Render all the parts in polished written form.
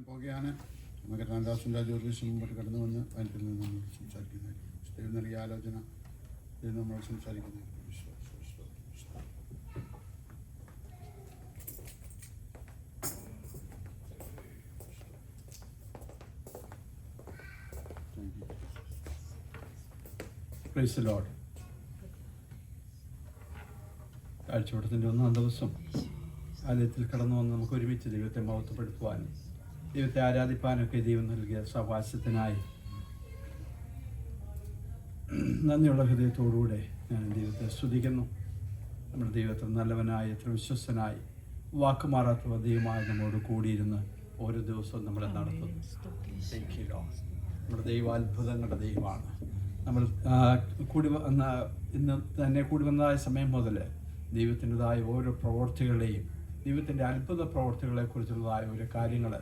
പോകുകയാണ്. നമുക്ക് രാംദാസിൻ്റെ ജ്യോതിഷം മുമ്പോട്ട് കടന്നു വന്ന് അതിൽ നിന്ന് നമ്മൾ സംസാരിക്കുന്നതായിരിക്കും. ദൈവം നൽകിയ ആലോചന ഇത് നമ്മൾ സംസാരിക്കുന്നതായിരിക്കും. Praise the lord. കാഴ്ചവട്ടത്തിൻ്റെ ഒന്നാം ദിവസം ആലയത്തിൽ കടന്നു വന്ന് നമുക്ക് ഒരുമിച്ച് ദൈവത്തെ മഹത്വപ്പെടുത്തുവാനും ദൈവത്തെ ആരാധിപ്പാനൊക്കെ ദൈവം നൽകിയ സവാസ്യത്തിനായി നന്ദിയുള്ള ഹൃദയത്തോടുകൂടെ ഞാൻ ദൈവത്തെ സ്തുതിക്കുന്നു. നമ്മുടെ ദൈവത്തിൽ നല്ലവനായി, എത്ര വിശ്വസ്തനായി, വാക്കുമാറാത്ത ദൈവമായി നമ്മോട് കൂടിയിരുന്ന് ഓരോ ദിവസവും നമ്മളെ നടത്തുന്നു. നമ്മുടെ ദൈവം അത്ഭുതങ്ങളുടെ ദൈവമാണ്. നമ്മൾ ഇന്ന് തന്നെ കൂടി വന്നതായ സമയം മുതൽ ദൈവത്തിൻ്റെതായ ഓരോ പ്രവൃത്തികളെയും ദൈവത്തിൻ്റെ അത്ഭുത പ്രവൃത്തികളെക്കുറിച്ചുള്ളതായ ഓരോ കാര്യങ്ങൾ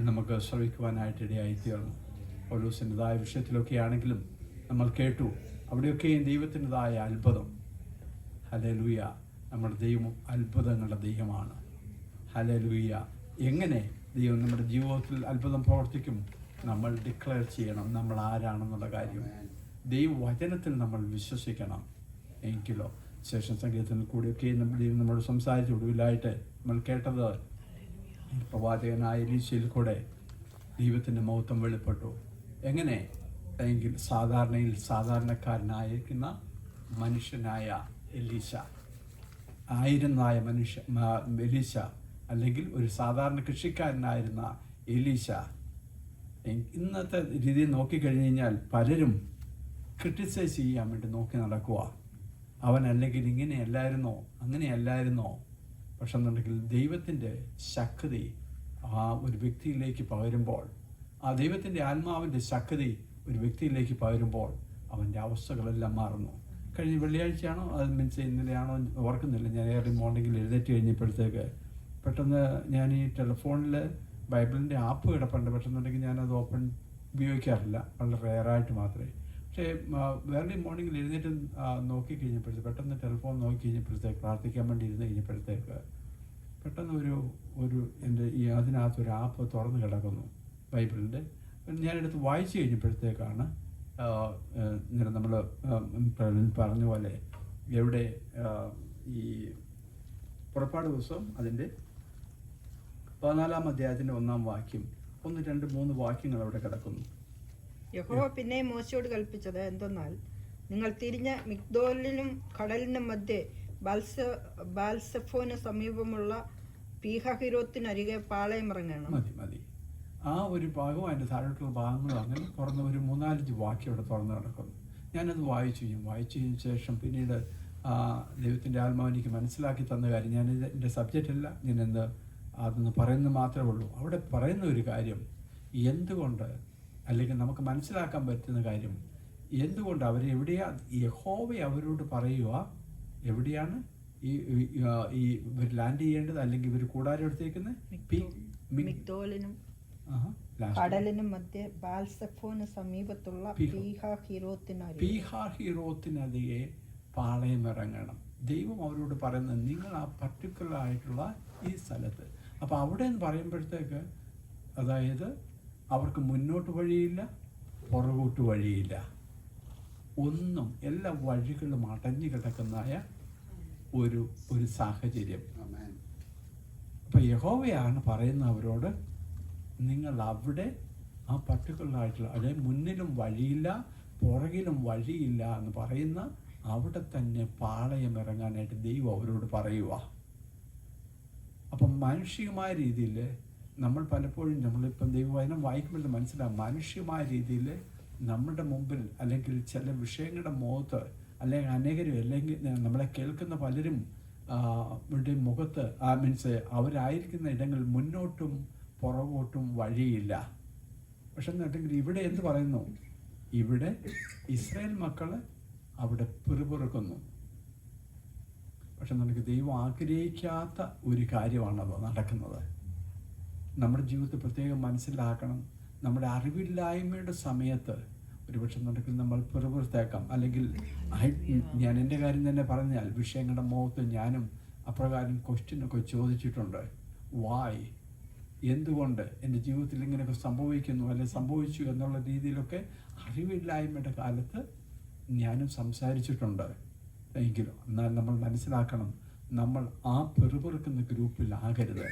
നമുക്ക് ശ്രവിക്കുവാനായിട്ടിടയായിത്തീർന്നു. പൗലോസിൻ്റെതായ വിഷയത്തിലൊക്കെ ആണെങ്കിലും നമ്മൾ കേട്ടു, അവിടെയൊക്കെയും ദൈവത്തിൻ്റെതായ അത്ഭുതം. ഹല്ലേലൂയ. നമ്മുടെ ദൈവം അത്ഭുതങ്ങളുടെ ദൈവമാണ്. ഹല്ലേലൂയ. എങ്ങനെ ദൈവം നമ്മുടെ ജീവിതത്തിൽ അത്ഭുതം പ്രവർത്തിക്കും? നമ്മൾ ഡിക്ലെയർ ചെയ്യണം നമ്മൾ ആരാണെന്നുള്ള കാര്യം. ദൈവവചനത്തിൽ നമ്മൾ വിശ്വസിക്കണം. എങ്കിലോ ശേഷം സംഗീതത്തിൽ കൂടിയൊക്കെ ദൈവം നമ്മളോട് സംസാരിച്ച ഒടുവിലായിട്ട് നമ്മൾ കേട്ടത് പ്രവാചകനായ എലീശയിൽ കൂടെ ദൈവത്തിൻ്റെ മഹത്വം വെളിപ്പെട്ടു. എങ്ങനെ എങ്കിൽ സാധാരണക്കാരനായിരിക്കുന്ന മനുഷ്യനായ എലീശ, ആയിരുന്നായ എലീശ, അല്ലെങ്കിൽ ഒരു സാധാരണ കൃഷിക്കാരനായിരുന്ന എലീശ, ഇന്നത്തെ രീതിയിൽ നോക്കിക്കഴിഞ്ഞ് കഴിഞ്ഞാൽ പലരും ക്രിട്ടിസൈസ് ചെയ്യാൻ വേണ്ടി നോക്കി നടക്കുക. അവൻ അല്ലെങ്കിൽ ഇങ്ങനെയല്ലായിരുന്നോ, അങ്ങനെയല്ലായിരുന്നോ. പക്ഷെ എന്നുണ്ടെങ്കിൽ ദൈവത്തിൻ്റെ ശക്തി ആ ഒരു വ്യക്തിയിലേക്ക് പകരുമ്പോൾ, ആ ദൈവത്തിൻ്റെ ആത്മാവിൻ്റെ ശക്തി ഒരു വ്യക്തിയിലേക്ക് പകരുമ്പോൾ അവൻ്റെ അവസ്ഥകളെല്ലാം മാറുന്നു. കഴിഞ്ഞ വെള്ളിയാഴ്ചയാണോ അത് മീൻസ് ഇന്നലെയാണോ ഓർക്കുന്നില്ല, ഞാൻ ഏർലി മോർണിംഗിൽ എഴുന്നേറ്റ് കഴിഞ്ഞപ്പോഴത്തേക്ക് പെട്ടെന്ന് ഞാൻ ഈ ടെലിഫോണിൽ ബൈബിളിൻ്റെ ആപ്പ് കിടപ്പുണ്ട്. പെട്ടെന്നുണ്ടെങ്കിൽ ഞാനത് ഉപയോഗിക്കാറില്ല, വളരെ റെയറായിട്ട് മാത്രമേ. പക്ഷേ ഏർലി മോർണിംഗിൽ എഴുന്നേറ്റ് നോക്കിക്കഴിഞ്ഞപ്പോഴത്തേക്ക് പെട്ടെന്ന് ടെലിഫോൺ നോക്കിക്കഴിഞ്ഞപ്പോഴത്തേക്ക് പ്രാർത്ഥിക്കാൻ വേണ്ടി ഇരുന്ന് കഴിഞ്ഞപ്പോഴത്തേക്ക് പെട്ടെന്ന് ഒരു എൻ്റെ അതിനകത്തൊരു ആപ്പ് തുറന്ന് കിടക്കുന്നു ബൈബിളിൻ്റെ. ഞാനെടുത്ത് വായിച്ചു കഴിഞ്ഞപ്പോഴത്തേക്കാണ് ഇങ്ങനെ നമ്മൾ പറഞ്ഞ പോലെ എവിടെ ഈ പുറപ്പാട് ദിവസം അതിൻ്റെ 14-ാം അധ്യായത്തിൻ്റെ 1-ാം വാക്യം, 1, 2, 3 വാക്യങ്ങൾ അവിടെ കിടക്കുന്നു. യഹോവ പിന്നെ മോശയോട് കൽപ്പിച്ചത് എന്തെന്നാൽ, നിങ്ങൾ തിരിഞ്ഞ മിഗ്ദോലിനും കടലിനും മധ്യേ ബാൽസെഫോന് സമീപമുള്ള പീഹഹിരോത്തിനരികെ പാളയമിറങ്ങണം. മതി. ആ ഒരു ഭാഗവും അതിൻ്റെ താഴോട്ടുള്ള ഭാഗങ്ങളും അങ്ങനെ തുറന്ന് ഒരു 3-4 വാക്യം അവിടെ തുറന്ന് കിടക്കുന്നു. ഞാനത് വായിച്ചതിന് ശേഷം പിന്നീട് ദൈവത്തിൻ്റെ ആത്മാവ് എനിക്ക് മനസ്സിലാക്കി തന്ന കാര്യം, ഞാനിത് എൻ്റെ സബ്ജക്റ്റല്ല, ഞാനെന്ത് അതൊന്ന് പറയുന്നത് മാത്രമേ ഉള്ളൂ. അവിടെ പറയുന്ന ഒരു കാര്യം, എന്തുകൊണ്ട് അല്ലെങ്കിൽ നമുക്ക് മനസ്സിലാക്കാൻ പറ്റുന്ന കാര്യം, എന്തുകൊണ്ട് അവരെവിടെയാ യഹോവ അവരോട് പറയുക, എവിടെയാണ് ഈ ഇവർ ലാൻഡ് ചെയ്യേണ്ടത് അല്ലെങ്കിൽ ഇവർ കൂടാരം എടുത്തേക്കുന്നത്? മിഗ്ദോലിനും കടലിനും മധ്യേ ബാൽസെഫോന് സമീപത്തുള്ള പീഹഹിരോത്തിനരികെ പാളയമിറങ്ങണം. ദൈവം അവരോട് പറയുന്നത് നിങ്ങൾ ആ പർട്ടിക്കുലർ ആയിട്ടുള്ള ഈ സ്ഥലത്ത്. അപ്പോൾ അവിടെ എന്ന് പറയുമ്പോഴത്തേക്ക് അതായത് അവർക്ക് മുന്നോട്ട് വഴിയില്ല, പുറകോട്ട് വഴിയില്ല, ഒന്നും, എല്ലാ വഴികളും അടഞ്ഞു കിടക്കുന്നതായ ഒരു സാഹചര്യം. അപ്പോൾ യഹോവയാണ് പറയുന്നത് അവരോട്, നിങ്ങൾ അവിടെ ആ പർട്ടിക്കുലർ ആയിട്ടുള്ള, അതായത് മുന്നിലും വഴിയില്ല പുറകിലും വഴിയില്ല എന്ന് പറയുന്ന അവിടെ തന്നെ പാളയം ഇറങ്ങാനായിട്ട് ദൈവം അവരോട് പറയുക. അപ്പം മാനുഷികമായ രീതിയിൽ നമ്മൾ പലപ്പോഴും നമ്മളിപ്പം ദൈവവചനം വായിക്കുമ്പോൾ മനസ്സിലാവും, മാനുഷികമായ രീതിയിൽ നമ്മുടെ മുമ്പിൽ അല്ലെങ്കിൽ ചില വിഷയങ്ങളുടെ മുഖത്ത് അല്ലെങ്കിൽ അനേകരും അല്ലെങ്കിൽ നമ്മളെ കേൾക്കുന്ന പലരും മുഖത്ത് മീൻസ് അവരായിരിക്കുന്ന ഇടങ്ങളിൽ മുന്നോട്ടും പുറകോട്ടും വഴിയില്ല. പക്ഷെ എന്നുണ്ടെങ്കിൽ ഇവിടെ എന്ത് പറയുന്നു? ഇവിടെ ഇസ്രായേൽ മക്കൾ അവിടെ പിറുപിറുക്കുന്നു. പക്ഷെ നമുക്ക് ദൈവം ആഗ്രഹിക്കാത്ത ഒരു കാര്യമാണത് നടക്കുന്നത്. നമ്മുടെ ജീവിതത്തിൽ പ്രത്യേകം മനസ്സിലാക്കണം, നമ്മുടെ അറിവില്ലായ്മയുടെ സമയത്ത് ഒരുപക്ഷെ നടക്കുന്ന നമ്മൾ പിറുപിറുത്തേക്കാം. അല്ലെങ്കിൽ ഞാൻ എൻ്റെ കാര്യം തന്നെ പറഞ്ഞാൽ വിഷയങ്ങളുടെ മുഖത്ത് ഞാനും അപ്രകാരം ക്വസ്റ്റ്യനൊക്കെ ചോദിച്ചിട്ടുണ്ട്. വായ് എന്തുകൊണ്ട് എൻ്റെ ജീവിതത്തിൽ ഇങ്ങനെയൊക്കെ സംഭവിക്കുന്നു അല്ലെ സംഭവിച്ചു എന്നുള്ള രീതിയിലൊക്കെ അറിവില്ലായ്മയുടെ കാലത്ത് ഞാനും സംസാരിച്ചിട്ടുണ്ട്. എങ്കിലും എന്നാൽ നമ്മൾ മനസ്സിലാക്കണം, നമ്മൾ ആ പെറുപെറുക്കുന്ന ഗ്രൂപ്പിലാകരുത്.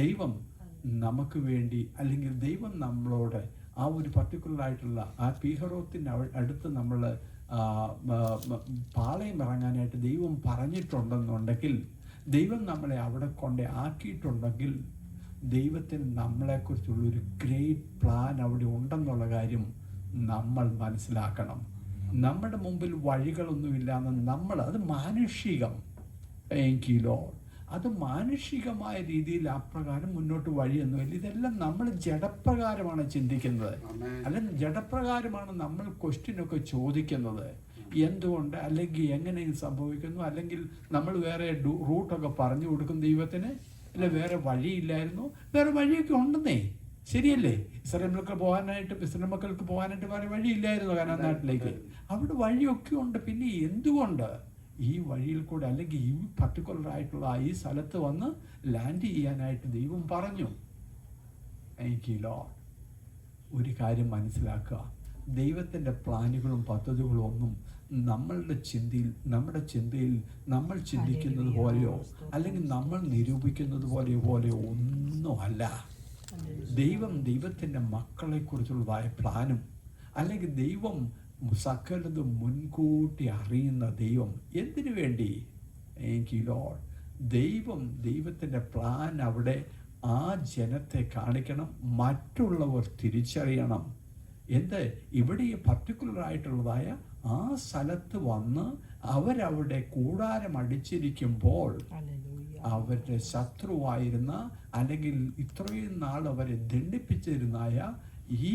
ദൈവം നമുക്ക് വേണ്ടി, അല്ലെങ്കിൽ ദൈവം നമ്മളോട് ആ ഒരു പർട്ടിക്കുലറായിട്ടുള്ള ആ പീഹറോത്തിൻ്റെ അടുത്ത് നമ്മൾ പാളയം ഇറങ്ങാനായിട്ട് ദൈവം പറഞ്ഞിട്ടുണ്ടെന്നുണ്ടെങ്കിൽ, ദൈവം നമ്മളെ അവിടെ കൊണ്ട് ആക്കിയിട്ടുണ്ടെങ്കിൽ, ദൈവത്തിന് നമ്മളെക്കുറിച്ചുള്ളൊരു ഗ്രേറ്റ് പ്ലാൻ അവിടെ ഉണ്ടെന്നുള്ള കാര്യം നമ്മൾ മനസ്സിലാക്കണം. നമ്മുടെ മുമ്പിൽ വഴികളൊന്നുമില്ലാന്ന് നമ്മൾ, അത് മാനുഷികം, എങ്കിലോ അത് മാനുഷികമായ രീതിയിൽ അപ്രകാരം മുന്നോട്ട് വഴിയൊന്നുമില്ല. ഇതെല്ലാം നമ്മൾ ജഡപ്രകാരമാണ് ചിന്തിക്കുന്നത്, അല്ലെങ്കിൽ ജഡപ്രകാരമാണ് നമ്മൾ ക്വസ്റ്റ്യനൊക്കെ ചോദിക്കുന്നത്. എന്തുകൊണ്ട്, അല്ലെങ്കിൽ എങ്ങനെ ഇത് സംഭവിക്കുന്നു, അല്ലെങ്കിൽ നമ്മൾ വേറെ റൂട്ടൊക്കെ പറഞ്ഞു കൊടുക്കും ദൈവത്തിന്. അല്ല, വേറെ വഴിയില്ലായിരുന്നു, വേറെ വഴിയൊക്കെ ഉണ്ടെന്നേ, ശരിയല്ലേ? ഇസ്രായേൽ മക്കൾക്ക് പോകാനായിട്ട് വേറെ വഴിയില്ലായിരുന്നു കാനാൻ നാട്ടിലേക്ക്. അവിടെ വഴിയൊക്കെ ഉണ്ട്. പിന്നെ എന്തുകൊണ്ട് ഈ വഴിയിൽ കൂടെ, അല്ലെങ്കിൽ ഈ പർട്ടിക്കുലർ ആയിട്ടുള്ള ഈ സ്ഥലത്ത് വന്ന് ലാൻഡ് ചെയ്യാനായിട്ട് ദൈവം പറഞ്ഞു? എനിക്കില്ലോ ഒരു കാര്യം മനസ്സിലാക്കുക, ദൈവത്തിൻ്റെ പ്ലാനുകളും പദ്ധതികളും ഒന്നും നമ്മുടെ ചിന്തയിൽ നമ്മൾ ചിന്തിക്കുന്നത് പോലെയോ അല്ലെങ്കിൽ നമ്മൾ നിരൂപിക്കുന്നത് പോലെയോ ഒന്നുമല്ല. ദൈവത്തിൻ്റെ മക്കളെക്കുറിച്ചുള്ളതായ പ്ലാനും, അല്ലെങ്കിൽ ദൈവം സകലതും മുൻകൂട്ടി അറിയുന്ന ദൈവം. എന്തിനു വേണ്ടി? എനിക്കില്ലോ ദൈവത്തിൻ്റെ പ്ലാൻ അവിടെ ആ ജനത്തെ കാണിക്കണം, മറ്റുള്ളവർ തിരിച്ചറിയണം. ഇവിടെ ഈ പർട്ടിക്കുലർ ആയിട്ടുള്ളതായ ആ സ്ഥലത്ത് വന്ന് അവരവിടെ കൂടാരം അടിച്ചിരിക്കുമ്പോൾ അവരുടെ ശത്രുവായിരുന്ന, അല്ലെങ്കിൽ ഇത്രയും നാൾ അവരെ ദണ്ഡിപ്പിച്ചിരുന്നായ ഈ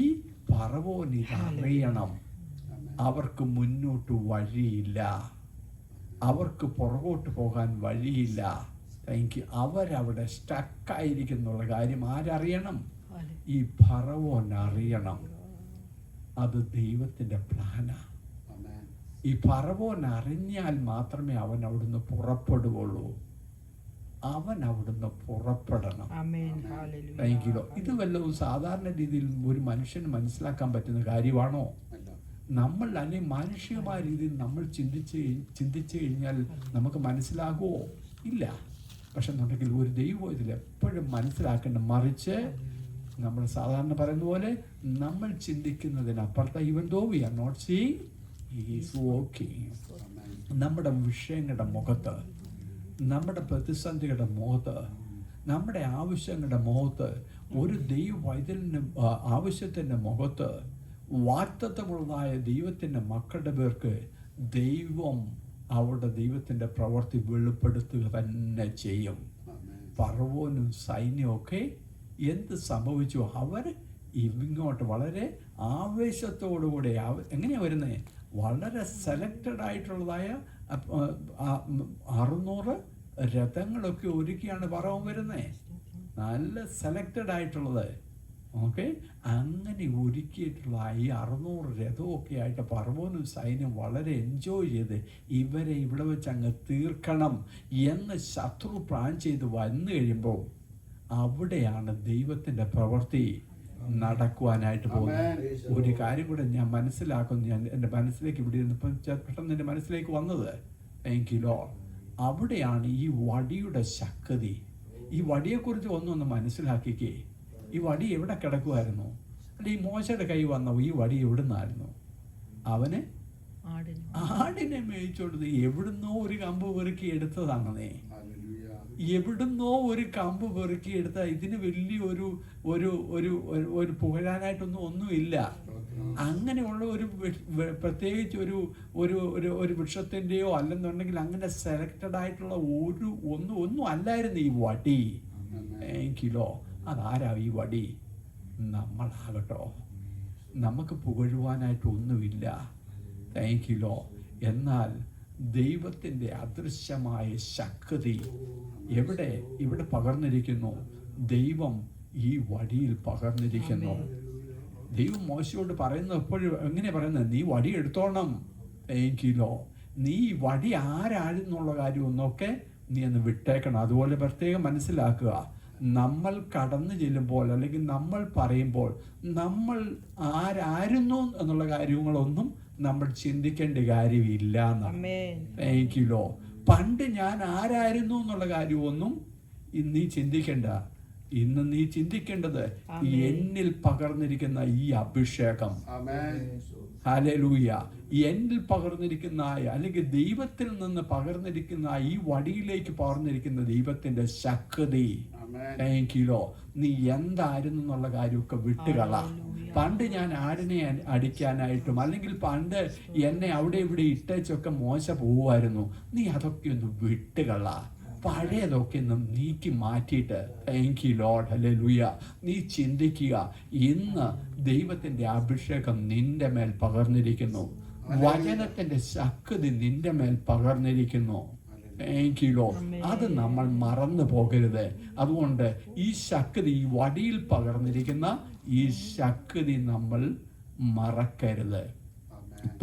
ഫറവോന് അറിയണം, അവർക്ക് മുന്നോട്ട് വഴിയില്ല, അവർക്ക് പുറകോട്ട് പോകാൻ വഴിയില്ല. അവരവിടെ സ്റ്റക്കായിരിക്കുന്നുള്ള കാര്യം ആരറിയണം? ഈ ഫറവോൻ അറിയണം. അത് ദൈവത്തിൻ്റെ പ്ലാനാ. ഈ ഫറവോൻ അറിഞ്ഞാൽ മാത്രമേ അവൻ അവിടുന്ന് പുറപ്പെടുകയുള്ളൂ. അവൻ അവിടുന്ന് പുറപ്പെടണം. ഇത് വല്ലതും സാധാരണ രീതിയിൽ ഒരു മനുഷ്യന് മനസ്സിലാക്കാൻ പറ്റുന്ന കാര്യമാണോ? നമ്മൾ, അല്ലെങ്കിൽ മാനുഷികമായ രീതിയിൽ നമ്മൾ ചിന്തിച്ചു കഴിഞ്ഞാൽ നമുക്ക് മനസ്സിലാകുമോ? ഇല്ല. പക്ഷെ എന്നുണ്ടെങ്കിൽ ഒരു ദൈവം ഇതിൽ എപ്പോഴും മനസ്സിലാക്കേണ്ട, മറിച്ച് നമ്മൾ സാധാരണ പറയുന്ന പോലെ നമ്മൾ ചിന്തിക്കുന്നതിനപ്പുറത്ത്, even though we are not seeing, he is working. നമ്മുടെ വിഷയങ്ങളുടെ മുഖത്ത്, നമ്മുടെ പ്രതിസന്ധികളുടെ മുഖത്ത്, നമ്മുടെ ആവശ്യങ്ങളുടെ മുഖത്ത്, ഒരു ദൈവവൈതലിൻ്റെ ആവശ്യത്തിൻ്റെ മുഖത്ത്, വാഗ്ദത്തമുള്ളതായ ദൈവത്തിൻ്റെ മക്കളുടെ പേർക്ക് ദൈവം അവരുടെ ദൈവത്തിൻ്റെ പ്രവൃത്തി വെളിപ്പെടുത്തുക തന്നെ ചെയ്യും. ഫറവോനും സൈന്യമൊക്കെ എന്ത് സംഭവിച്ചു? അവർ ഇങ്ങോട്ട് വളരെ ആവേശത്തോടുകൂടെ, എങ്ങനെയാണ് വരുന്നത്? വളരെ സെലക്റ്റഡ് ആയിട്ടുള്ളതായ 600 രഥങ്ങളൊക്കെ ഒരുക്കിയാണ് ഫറവോൻ വരുന്നത്. നല്ല സെലക്റ്റഡ് ആയിട്ടുള്ളത്. ഓക്കെ, അങ്ങനെ ഒരുക്കിയിട്ടുള്ള ഈ 600 രഥമൊക്കെ ആയിട്ട് ഫറവോനും സൈന്യം വളരെ എൻജോയ് ചെയ്ത് ഇവരെ ഇവിടെ വെച്ച് അങ്ങ് തീർക്കണം എന്ന് ശത്രു പ്ലാൻ ചെയ്ത് വന്നു കഴിയുമ്പോൾ അവിടെയാണ് ദൈവത്തിൻ്റെ പ്രവൃത്തി നടക്കുവാനായിട്ട് പോകുന്നത്. ഒരു കാര്യം കൂടെ ഞാൻ മനസ്സിലാക്കുന്നു, ഞാൻ എൻ്റെ മനസ്സിലേക്ക് ഇവിടെ ഇരുന്നപ്പം പെട്ടെന്ന് എൻ്റെ മനസ്സിലേക്ക് വന്നത്, എങ്കിലോ അവിടെയാണ് ഈ വടിയുടെ ശക്തി. ഈ വടിയെക്കുറിച്ച് ഒന്നൊന്ന് മനസ്സിലാക്കിക്കേ. ഈ വടി എവിടെ കിടക്കുമായിരുന്നു? അല്ല, ഈ മോശയുടെ കൈ വന്ന ഈ വടി എവിടുന്നായിരുന്നു? അവന് ആടിനെ മേയിച്ചോണ്ടത് എവിടുന്നോ ഒരു കമ്പ് പെറുക്കി എടുത്തതാണെന്നേ. എവിടുന്നോ ഒരു കമ്പ് പെറുക്കി എടുത്ത, ഇതിന് വലിയൊരു ഒരു ഒരു ഒരു പുകഴാനായിട്ടൊന്നും ഒന്നുമില്ല. അങ്ങനെയുള്ള ഒരു പ്രത്യേകിച്ച് ഒരു വൃക്ഷത്തിൻ്റെയോ അല്ലെന്നുണ്ടെങ്കിൽ അങ്ങനെ സെലക്റ്റഡ് ആയിട്ടുള്ള ഒന്നും അല്ലായിരുന്നു ഈ വടി. കിലോ അതാരാ ഈ വടി? നമ്മളാകട്ടോ. നമുക്ക് പുകഴുവാനായിട്ട് ഒന്നുമില്ല. കിലോ എന്നാൽ ദൈവത്തിൻ്റെ അദൃശ്യമായ ശക്തി ഇവിടെ പകർന്നിരിക്കുന്നു. ദൈവം ഈ വടിയിൽ പകർന്നിരിക്കുന്നു. ദൈവം മോശയോട് പറയുന്നത് എപ്പോഴും എങ്ങനെ പറയുന്നത്? നീ വടി എടുത്തോണം. കിലോ നീ വടി ആരായിരുന്നുള്ള കാര്യം ഒന്നൊക്കെ നീ ഒന്ന് വിട്ടേക്കണം. അതുപോലെ പ്രത്യേകം മനസ്സിലാക്കുക, നമ്മൾ കടന്നു ചെല്ലുമ്പോൾ അല്ലെങ്കിൽ നമ്മൾ പറയുമ്പോൾ നമ്മൾ ആരായിരുന്നു എന്നുള്ള കാര്യങ്ങളൊന്നും നമ്മൾ ചിന്തിക്കേണ്ട കാര്യമില്ല എന്നാണ്. Thank you Lord. പണ്ട് ഞാൻ ആരായിരുന്നു എന്നുള്ള കാര്യമൊന്നും നീ ചിന്തിക്കേണ്ട. ഇന്ന് നീ ചിന്തിക്കേണ്ടത് എന്നിൽ പകർന്നിരിക്കുന്ന ഈ അഭിഷേകം. ഹല്ലേലൂയ. എന്നിൽ പകർന്നിരിക്കുന്ന അല്ലെങ്കിൽ ദൈവത്തിൽ നിന്ന് പകർന്നിരിക്കുന്ന ഈ വടിയിലേക്ക് പകർന്നിരിക്കുന്ന ദൈവത്തിന്റെ ശക്തി. Thank you law. നീ എന്തായിരുന്നു എന്നുള്ള കാര്യമൊക്കെ വിട്ടുകള. പണ്ട് ഞാൻ ആടിനെ അടിക്കാനായിട്ടും അല്ലെങ്കിൽ പണ്ട് എന്നെ അവിടെ ഇവിടെ ഇട്ടേച്ചൊക്കെ മോശ പോവുമായിരുന്നു. നീ അതൊക്കെ ഒന്ന് വിട്ടുകള. പഴയതൊക്കെ ഒന്ന് നീക്കി മാറ്റിയിട്ട് താങ്ക് യു ലോർഡ്, ഹല്ലേലൂയ, നീ ചിന്തിക്കുക, ഇന്ന് ദൈവത്തിന്റെ അഭിഷേകം നിന്റെ മേൽ പകർന്നിരിക്കുന്നു. വചനത്തിന്റെ ശക്തി നിന്റെ മേൽ പകർന്നിരിക്കുന്നു. Thank you Lord. അത് നമ്മൾ മറന്നു പോകരുത്. അതുകൊണ്ട് ഈ ശക്തി, ഈ വടിയിൽ പകർന്നിരിക്കുന്ന ഈ ശക്തി നമ്മൾ മറക്കരുത്.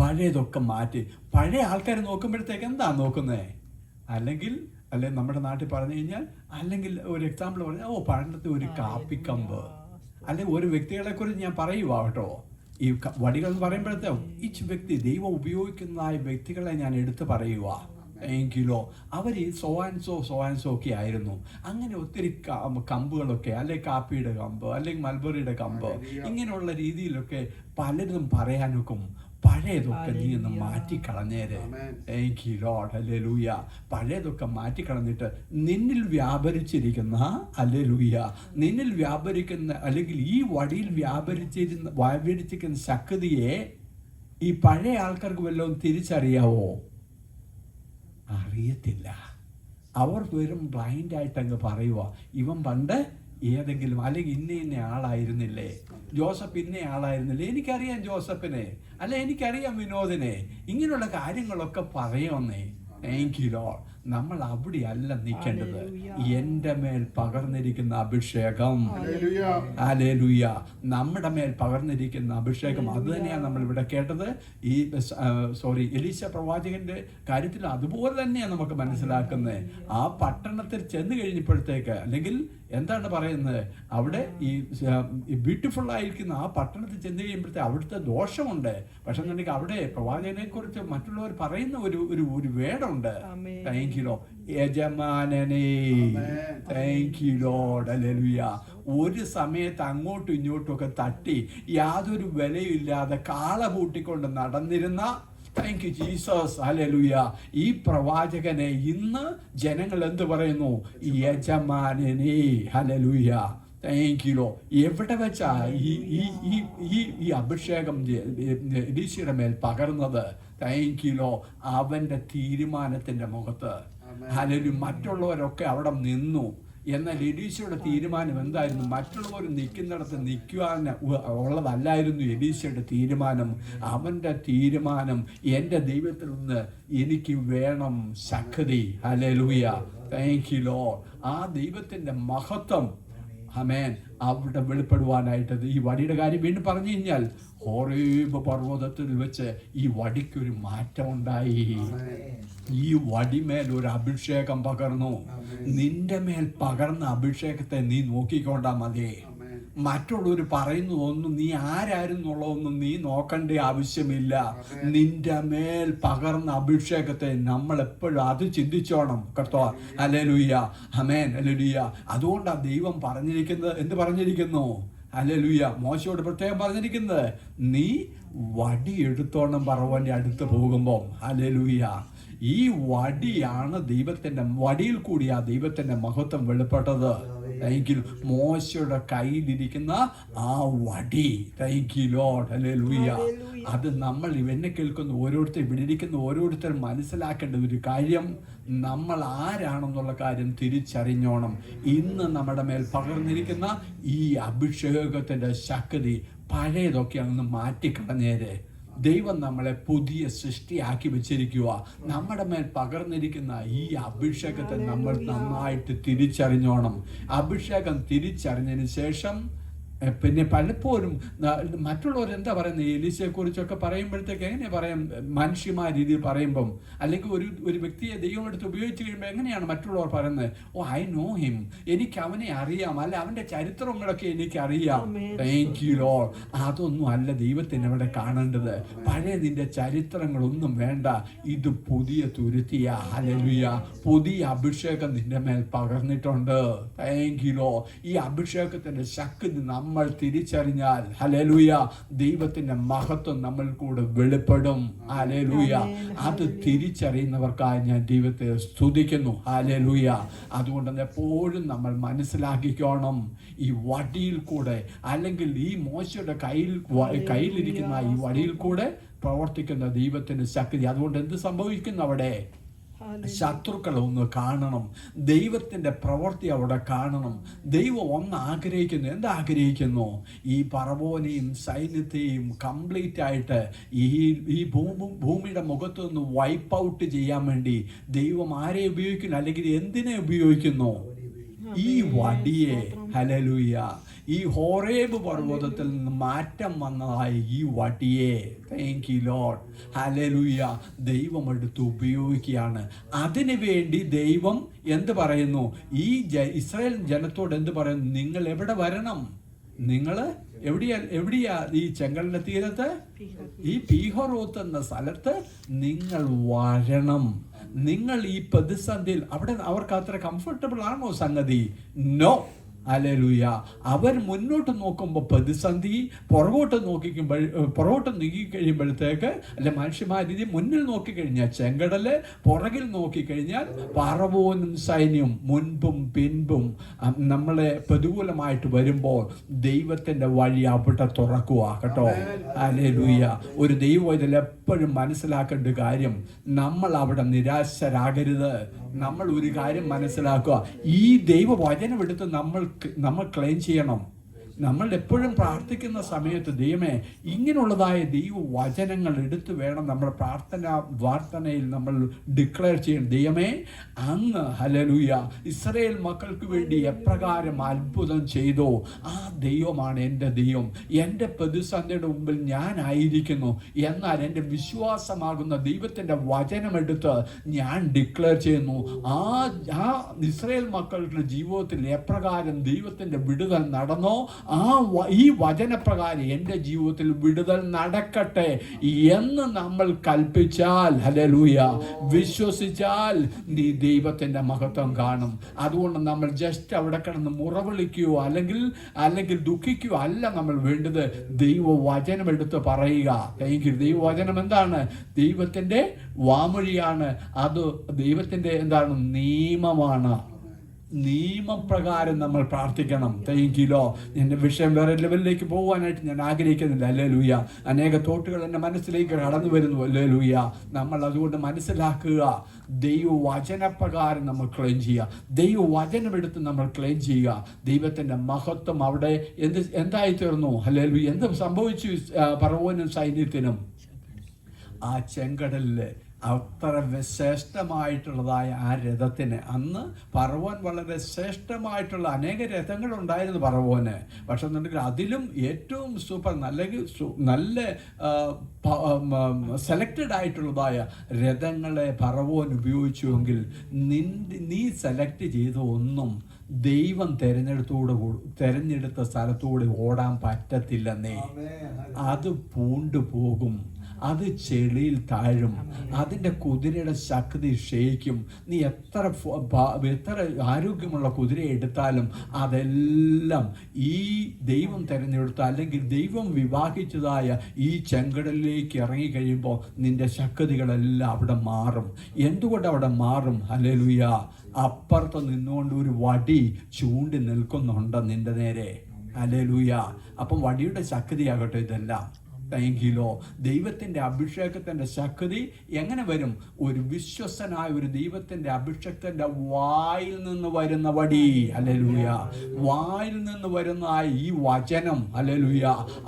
പഴയതൊക്കെ മാറ്റി. പഴയ ആൾക്കാർ നോക്കുമ്പോഴത്തേക്ക് എന്താ നോക്കുന്നേ? അല്ലെങ്കിൽ നമ്മുടെ നാട്ടിൽ പറഞ്ഞു കഴിഞ്ഞാൽ, അല്ലെങ്കിൽ ഒരു എക്സാമ്പിൾ പറഞ്ഞാൽ, പണ്ടത്തെ ഒരു കാപ്പിക്കമ്പ്, അല്ലെങ്കിൽ ഒരു വ്യക്തികളെ കുറിച്ച് ഞാൻ പറയുക കേട്ടോ. ഈ വടികൾ എന്ന് പറയുമ്പോഴത്തെ ഈ വ്യക്തി ദൈവം ഉപയോഗിക്കുന്നതായ വ്യക്തികളെ ഞാൻ എടുത്ത് പറയുക. എങ്കിലോ അവർ ഈ സോ ആൻഡ് സോ ഒക്കെ ആയിരുന്നു. അങ്ങനെ ഒത്തിരി കമ്പുകളൊക്കെ, അല്ലെങ്കിൽ കാപ്പിയുടെ കമ്പ്, അല്ലെങ്കിൽ മൽബറിയുടെ കമ്പ്, ഇങ്ങനെയുള്ള രീതിയിലൊക്കെ പലരും പറയാനൊക്കും. പഴയതൊക്കെ നീ ഒന്ന് മാറ്റിക്കളഞ്ഞേര്. Thank you lord, hallelujah. പഴയതൊക്കെ മാറ്റിക്കളഞ്ഞിട്ട് നിന്നിൽ വ്യാപരിച്ചിരിക്കുന്ന, ഹല്ലേലൂയ, നിന്നിൽ വ്യാപരിക്കുന്ന അല്ലെങ്കിൽ ഈ വടിയിൽ വ്യാപരിച്ചിരിക്കുന്ന ശക്തിയെ ഈ പഴയ ആൾക്കാർക്ക് വല്ലതും തിരിച്ചറിയാവോ? അറിയത്തില്ല. അവർ വെറും ബ്ലൈൻഡായിട്ട് അങ്ങ് പറയുക, ഇവൻ പണ്ട് ഏതെങ്കിലും അല്ലെങ്കിൽ ഇന്ന ആളായിരുന്നില്ലേ, ജോസഫ് ഇന്ന ആളായിരുന്നില്ലേ, എനിക്കറിയാം ജോസഫിനെ, അല്ല എനിക്കറിയാം വിനോദിനെ, ഇങ്ങനെയുള്ള കാര്യങ്ങളൊക്കെ പറയുമെന്നേ. Thank you Lord. നമ്മൾ അവിടെയല്ല നിൽക്കേണ്ടത്. എൻ്റെ മേൽ പകർന്നിരിക്കുന്ന അഭിഷേകം, ഹല്ലേലൂയ, നമ്മുടെ മേൽ പകർന്നിരിക്കുന്ന അഭിഷേകം, അത് തന്നെയാണ് നമ്മൾ ഇവിടെ കേട്ടത്. ഈ എലീശ പ്രവാചകന്റെ കാര്യത്തിൽ അതുപോലെ തന്നെയാണ് നമുക്ക് മനസ്സിലാക്കുന്നത്. ആ പട്ടണത്തിൽ ചെന്ന് കഴിഞ്ഞപ്പോഴത്തേക്ക്, അല്ലെങ്കിൽ എന്താണ് പറയുന്നത്, അവിടെ ഈ ബ്യൂട്ടിഫുൾ ആയിരിക്കുന്ന ആ പട്ടണത്തിൽ ചെന്ന് കഴിയുമ്പോഴത്തേക്ക് അവിടുത്തെ ദോഷമുണ്ട്. പക്ഷെ എന്നുണ്ടെങ്കിൽ അവിടെ പ്രവാചകനെ കുറിച്ച് മറ്റുള്ളവർ പറയുന്ന ഒരു വേടുണ്ട്. Thank you lord. യജമാനനേ, താങ്ക് യു ലോർഡ്, ഹല്ലേലൂയ. ഒരു സമയത്ത് അങ്ങോട്ടും ഇങ്ങോട്ടും ഒക്കെ തട്ടി യാതൊരു വിലയില്ലാതെ കാള പൂട്ടിക്കൊണ്ട് നടന്നിരുന്ന, താങ്ക് യു ജീസസ്, ഹല്ലേലൂയ, ഈ പ്രവാചകനെ ഇന്ന് ജനങ്ങൾ എന്ത് പറയുന്നു? യജമാനനേ, ഹല്ലേലൂയ, താങ്ക് യു ലോ. എവിടെ വെച്ചാ ഈ അഭിഷേകം എലീശയുടെ മേൽ പകർന്നത്? Thank you law. അവന്റെ തീരുമാനത്തിന്റെ മുഖത്ത്. ഹല്ലേലൂയ. മറ്റുള്ളവരൊക്കെ അവിടെ നിന്നു. എന്നാൽ എലീശയുടെ തീരുമാനം എന്തായിരുന്നു? മറ്റുള്ളവർ നിൽക്കുന്നിടത്ത് നിൽക്കുവാൻ ഉള്ളതല്ലായിരുന്നു എലീശയുടെ തീരുമാനം. അവൻ്റെ തീരുമാനം, എൻ്റെ ദൈവത്തിൽ നിന്ന് എനിക്ക് വേണം ശക്തി. Hallelujah, thank you lord. ആ ദൈവത്തിൻ്റെ മഹത്വം, ആമേൻ, അവിടെ വെളിപ്പെടുവാനായിട്ട് ഈ വടിയുടെ കാര്യം വീണ്ടും പറഞ്ഞു കഴിഞ്ഞാൽ, ഹോറേബ് പർവ്വതത്തിൽ വെച്ച് ഈ വടിക്കൊരു മാറ്റം ഉണ്ടായി. ഈ വടിമേൽ ഒരു അഭിഷേകം പകർന്നു. നിന്റെ മേൽ പകർന്ന അഭിഷേകത്തെ നീ നോക്കിക്കൊണ്ടാ മതി. മറ്റുള്ളവർ പറയുന്നതൊന്നും, നീ ആരായിരുന്നുള്ളതൊന്നും നീ നോക്കേണ്ട ആവശ്യമില്ല. നിന്റെ മേൽ പകർന്ന അഭിഷേകത്തെ നമ്മൾ എപ്പോഴും അത് ചിന്തിച്ചോണം കേട്ടോ. ഹല്ലേലൂയ, ആമേൻ, ഹല്ലേലൂയ. അതുകൊണ്ടാണ് ദൈവം പറഞ്ഞിരിക്കുന്നത്, എന്ത് പറഞ്ഞിരിക്കുന്നു? ഹല്ലേലൂയ. മോശയോട് പ്രത്യേകം പറഞ്ഞിരിക്കുന്നത്, നീ വടി എടുത്തോണം പറവന്റെ അടുത്ത് പോകുമ്പോൾ. ഹല്ലേലൂയ. ഈ വടിയാണ് വടിയിൽ കൂടിയാ ദൈവത്തിന്റെ മഹത്വം വെളിപ്പെട്ടത്. Thank you. മോശയുടെ കയ്യിലിരിക്കുന്ന ആ വടി, താങ്ക് യു ലോർഡ്, ഹല്ലേലൂയ. അത് നമ്മൾ എന്നെ കേൾക്കുന്ന ഓരോരുത്തർ, ഇവിടെ ഇരിക്കുന്ന ഓരോരുത്തരും മനസ്സിലാക്കേണ്ട ഒരു കാര്യം, നമ്മൾ ആരാണെന്നുള്ള കാര്യം തിരിച്ചറിഞ്ഞോണം. ഇന്ന് നമ്മുടെ മേൽ പകർന്നിരിക്കുന്ന ഈ അഭിഷേകത്തിന്റെ ശക്തി പഴയതൊക്കെ അങ്ങ് മാറ്റിക്കളഞ്ഞേരെ. ദൈവം നമ്മളെ പുതിയ സൃഷ്ടിയാക്കി വെച്ചിരിക്കുക. നമ്മുടെ മേൽ പകർന്നിരിക്കുന്ന ഈ അഭിഷേകത്തെ നമ്മൾ നന്നായിട്ട് തിരിച്ചറിഞ്ഞോണം. അഭിഷേകം തിരിച്ചറിഞ്ഞതിന് ശേഷം പിന്നെ പലപ്പോഴും മറ്റുള്ളവർ എന്താ പറയുന്നത്, എലീശയെ കുറിച്ചൊക്കെ പറയുമ്പോഴത്തേക്ക് എങ്ങനെയാ പറയാം, മനുഷ്യമായ രീതിയിൽ പറയുമ്പം, അല്ലെങ്കിൽ ഒരു വ്യക്തിയെ ദൈവം എടുത്ത് ഉപയോഗിച്ച് കഴിയുമ്പോൾ എങ്ങനെയാണ് മറ്റുള്ളവർ പറയുന്നത്, ഓ ഐ നോ ഹിം, എനിക്ക് അവനെ അറിയാം, അല്ല അവൻ്റെ ചരിത്രങ്ങളൊക്കെ എനിക്ക് അറിയാം. Thank you Lord. അതൊന്നും അല്ല ദൈവത്തിന് അവിടെ കാണേണ്ടത്. പഴയ നിന്റെ ചരിത്രങ്ങളൊന്നും വേണ്ട, ഇത് പുതിയ തുരുത്തിയ, ഹല്ലേലൂയ, പുതിയ അഭിഷേകം നിന്റെ മേൽ പകർന്നിട്ടുണ്ട്. Thank you Lord. ഈ അഭിഷേകത്തിന്റെ ശക്തി നമ്മൾ തിരിച്ചറിഞ്ഞാൽ, ഹല്ലേലൂയ, ദൈവത്തിന്റെ മഹത്വം നമ്മൾ കൂടെ വെളിപ്പെടും. ഹല്ലേലൂയ. അത് തിരിച്ചറിയുന്നവർക്കായി ഞാൻ ദൈവത്തെ സ്തുതിക്കുന്നു. ഹല്ലേലൂയ. അതുകൊണ്ട് എപ്പോഴും നമ്മൾ മനസ്സിലാക്കിക്കോണം, ഈ വടിയിൽ കൂടെ, അല്ലെങ്കിൽ ഈ മോശയുടെ കയ്യിലിരിക്കുന്ന ഈ വടിയിൽ കൂടെ പ്രവർത്തിക്കുന്ന ദൈവത്തിന്റെ ശക്തി. അതുകൊണ്ട് എന്ത് സംഭവിക്കുന്നു അവിടെ? ശത്രുക്കളെ ഒന്ന് കാണണം, ദൈവത്തിൻ്റെ പ്രവൃത്തി അവിടെ കാണണം. ദൈവം ഒന്ന് ആഗ്രഹിക്കുന്നു. എന്താഗ്രഹിക്കുന്നു? ഈ പറവോനെയും സൈന്യത്തെയും കംപ്ലീറ്റ് ആയിട്ട് ഈ ഭൂമിയുടെ മുഖത്ത് നിന്ന് വൈപ്പ് ഔട്ട് ചെയ്യാൻ വേണ്ടി ദൈവം ആരെ ഉപയോഗിക്കുന്നു, അല്ലെങ്കിൽ എന്തിനെ ഉപയോഗിക്കുന്നു? ഈ വടിയെ. ഹല്ലേലൂയ. ഈ ഹോറേബ് പർവ്വതത്തിൽ നിന്ന് മാറ്റം വന്നതായി ഈ വടിയെ, താങ്ക് യു ലോർഡ്, ഹല്ലേലൂയ, ദൈവം എടുത്ത് ഉപയോഗിക്കുകയാണ്. അതിനു വേണ്ടി ദൈവം എന്ത് പറയുന്നു? ഈ ഇസ്രായേൽ ജനത്തോട് എന്ത് പറയുന്നു? നിങ്ങൾ എവിടെ വരണം? നിങ്ങൾ എവിടെയാ? ഈ ചെങ്കടലിന്റെ തീരത്ത്, ഈ പീഹറോത്ത് എന്ന സ്ഥലത്ത് നിങ്ങൾ വരണം. നിങ്ങൾ ഈ പ്രതിസന്ധിയിൽ, അവിടെ അവർക്ക് അത്ര കംഫർട്ടബിൾ ആണോ സംഗതി? നോ. ഹല്ലേലൂയ. അവർ മുന്നോട്ട് നോക്കുമ്പോൾ പ്രതിസന്ധി, പുറകോട്ട് നോക്കിക്കഴിയുമ്പോഴത്തേക്ക്, അല്ലെ മനുഷ്യമായ രീതി മുന്നിൽ നോക്കിക്കഴിഞ്ഞാൽ ചെങ്കടല്, പുറകിൽ നോക്കിക്കഴിഞ്ഞാൽ പറവോനും സൈന്യം മുൻപും പിൻപും നമ്മളെ പ്രതികൂലമായിട്ട് വരുമ്പോൾ ദൈവത്തിന്റെ വഴി അവിടെ തുറക്കുക കേട്ടോ. ഹല്ലേലൂയ. ഒരു ദൈവം ഇതിൽ എപ്പോഴും മനസ്സിലാക്കേണ്ട കാര്യം, നമ്മൾ അവിടെ നിരാശരാകരുത്. നമ്മൾ ഒരു കാര്യം മനസ്സിലാക്കുക, ഈ ദൈവവചനം എടുത്ത് നമ്മൾ ക്ലെയിം ചെയ്യണം. നമ്മൾ എപ്പോഴും പ്രാർത്ഥിക്കുന്ന സമയത്ത് ദൈവമേ, ഇങ്ങനെയുള്ളതായ ദൈവവചനങ്ങൾ എടുത്തു വേണം നമ്മുടെ പ്രാർത്ഥനയിൽ നമ്മൾ ഡിക്ലെയർ ചെയ്യണം. ദൈവമേ, അങ്ങ്, ഹല്ലേലൂയ, ഇസ്രായേൽ മക്കൾക്ക് വേണ്ടി എപ്രകാരം അത്ഭുതം ചെയ്തോ ആ ദൈവമാണ് എൻ്റെ ദൈവം. എൻ്റെ പ്രതിസന്ധിയുടെ മുമ്പിൽ ഞാനായിരിക്കുന്നു, എന്നാൽ എൻ്റെ വിശ്വാസമാകുന്ന ദൈവത്തിൻ്റെ വചനമെടുത്ത് ഞാൻ ഡിക്ലെയർ ചെയ്യുന്നു. ആ ഇസ്രായേൽ മക്കളുടെ ജീവിതത്തിൽ എപ്രകാരം ദൈവത്തിൻ്റെ വിടുതൽ നടന്നോ, ഈ വചനപ്രകാരം എൻ്റെ ജീവിതത്തിൽ വിടുതൽ നടക്കട്ടെ എന്ന് നമ്മൾ കൽപ്പിച്ചാൽ, ഹല്ലേലൂയ, വിശ്വസിച്ചാൽ നീ ദൈവത്തിൻ്റെ മഹത്വം കാണും. അതുകൊണ്ട് നമ്മൾ ജസ്റ്റ് അവിടെ കിടന്ന് മുറവിളിക്കുകയോ അല്ലെങ്കിൽ ദുഃഖിക്കുകയോ അല്ല നമ്മൾ വേണ്ടത്. ദൈവവചനം എടുത്ത് പറയുക. ദൈവവചനം എന്താണ്? ദൈവത്തിൻ്റെ വാമൊഴിയാണ്. അത് ദൈവത്തിൻ്റെ എന്താണ്? നിയമമാണ്. നിയമപ്രകാരം നമ്മൾ പ്രാർത്ഥിക്കണം. Thank you Lord. എൻ്റെ വിഷയം വേറെ ലെവലിലേക്ക് പോകാനായിട്ട് ഞാൻ ആഗ്രഹിക്കുന്നില്ല. ഹല്ലേലൂയ. അനേക തോട്ടുകൾ എൻ്റെ മനസ്സിലേക്ക് കടന്നു വരുന്നു. ഹല്ലേലൂയ. നമ്മൾ അതുകൊണ്ട് മനസ്സിലാക്കുക, ദൈവവചനപ്രകാരം നമ്മൾ ക്ലെയിം ചെയ്യുക. ദൈവവചനമെടുത്ത് നമ്മൾ ക്ലെയിം ചെയ്യുക. ദൈവത്തിൻ്റെ മഹത്വം അവിടെ എന്തായി തീർന്നു? ഹല്ലേലൂയ. എന്ത് സംഭവിച്ചു പറവോനും സൈന്യത്തിനും? ആ ചെങ്കടലിൽ അത്ര ശ്രേഷ്ഠമായിട്ടുള്ളതായ ആ രഥത്തിന്, അന്ന് പറവോൻ വളരെ ശ്രേഷ്ഠമായിട്ടുള്ള അനേക രഥങ്ങളുണ്ടായിരുന്നു പറവോന്. പക്ഷെ എന്നുണ്ടെങ്കിൽ അതിലും ഏറ്റവും സൂപ്പർ നല്ല സെലക്റ്റഡ് ആയിട്ടുള്ളതായ രഥങ്ങളെ പറവോൻ ഉപയോഗിച്ചുവെങ്കിൽ നീ സെലക്ട് ചെയ്ത ഒന്നും ദൈവം തെരഞ്ഞെടുത്ത സ്ഥലത്തൂടെ ഓടാൻ പറ്റത്തില്ലെന്നേ. അത് പൂണ്ടുപോകും, അത് ചെളിയിൽ താഴും, അതിൻ്റെ കുതിരയുടെ ശക്തി ക്ഷയിക്കും. നീ എത്ര ആരോഗ്യമുള്ള കുതിര എടുത്താലും അതെല്ലാം ഈ ദൈവം തിരഞ്ഞെടുത്ത, അല്ലെങ്കിൽ ദൈവം വിവാഹിച്ചതായ ഈ ചെങ്കടലിലേക്ക് ഇറങ്ങിക്കഴിയുമ്പോൾ നിന്റെ ശക്തികളെല്ലാം അവിടെ മാറും. എന്തുകൊണ്ട് അവിടെ മാറും? ഹല്ലേലൂയ. അപ്പുറത്ത് നിന്നുകൊണ്ട് ഒരു വടി ചൂണ്ടി നിൽക്കുന്നുണ്ട് നിന്റെ നേരെ. ഹല്ലേലൂയ. അപ്പം വടിയുടെ ശക്തിയാകട്ടെ ഇതെല്ലാം. താങ്കിലോ. ദൈവത്തിൻ്റെ അഭിഷേകത്തിൻ്റെ ശക്തി എങ്ങനെ വരും? ഒരു വിശ്വസ്തനായ ഒരു ദൈവത്തിൻ്റെ അഭിഷേകത്തിൻ്റെ വായിൽ നിന്ന് വരുന്ന വടി, ഹല്ലേലൂയ, വായിൽ നിന്ന് വരുന്ന ഈ വചനം, ഹല്ലേലൂയ,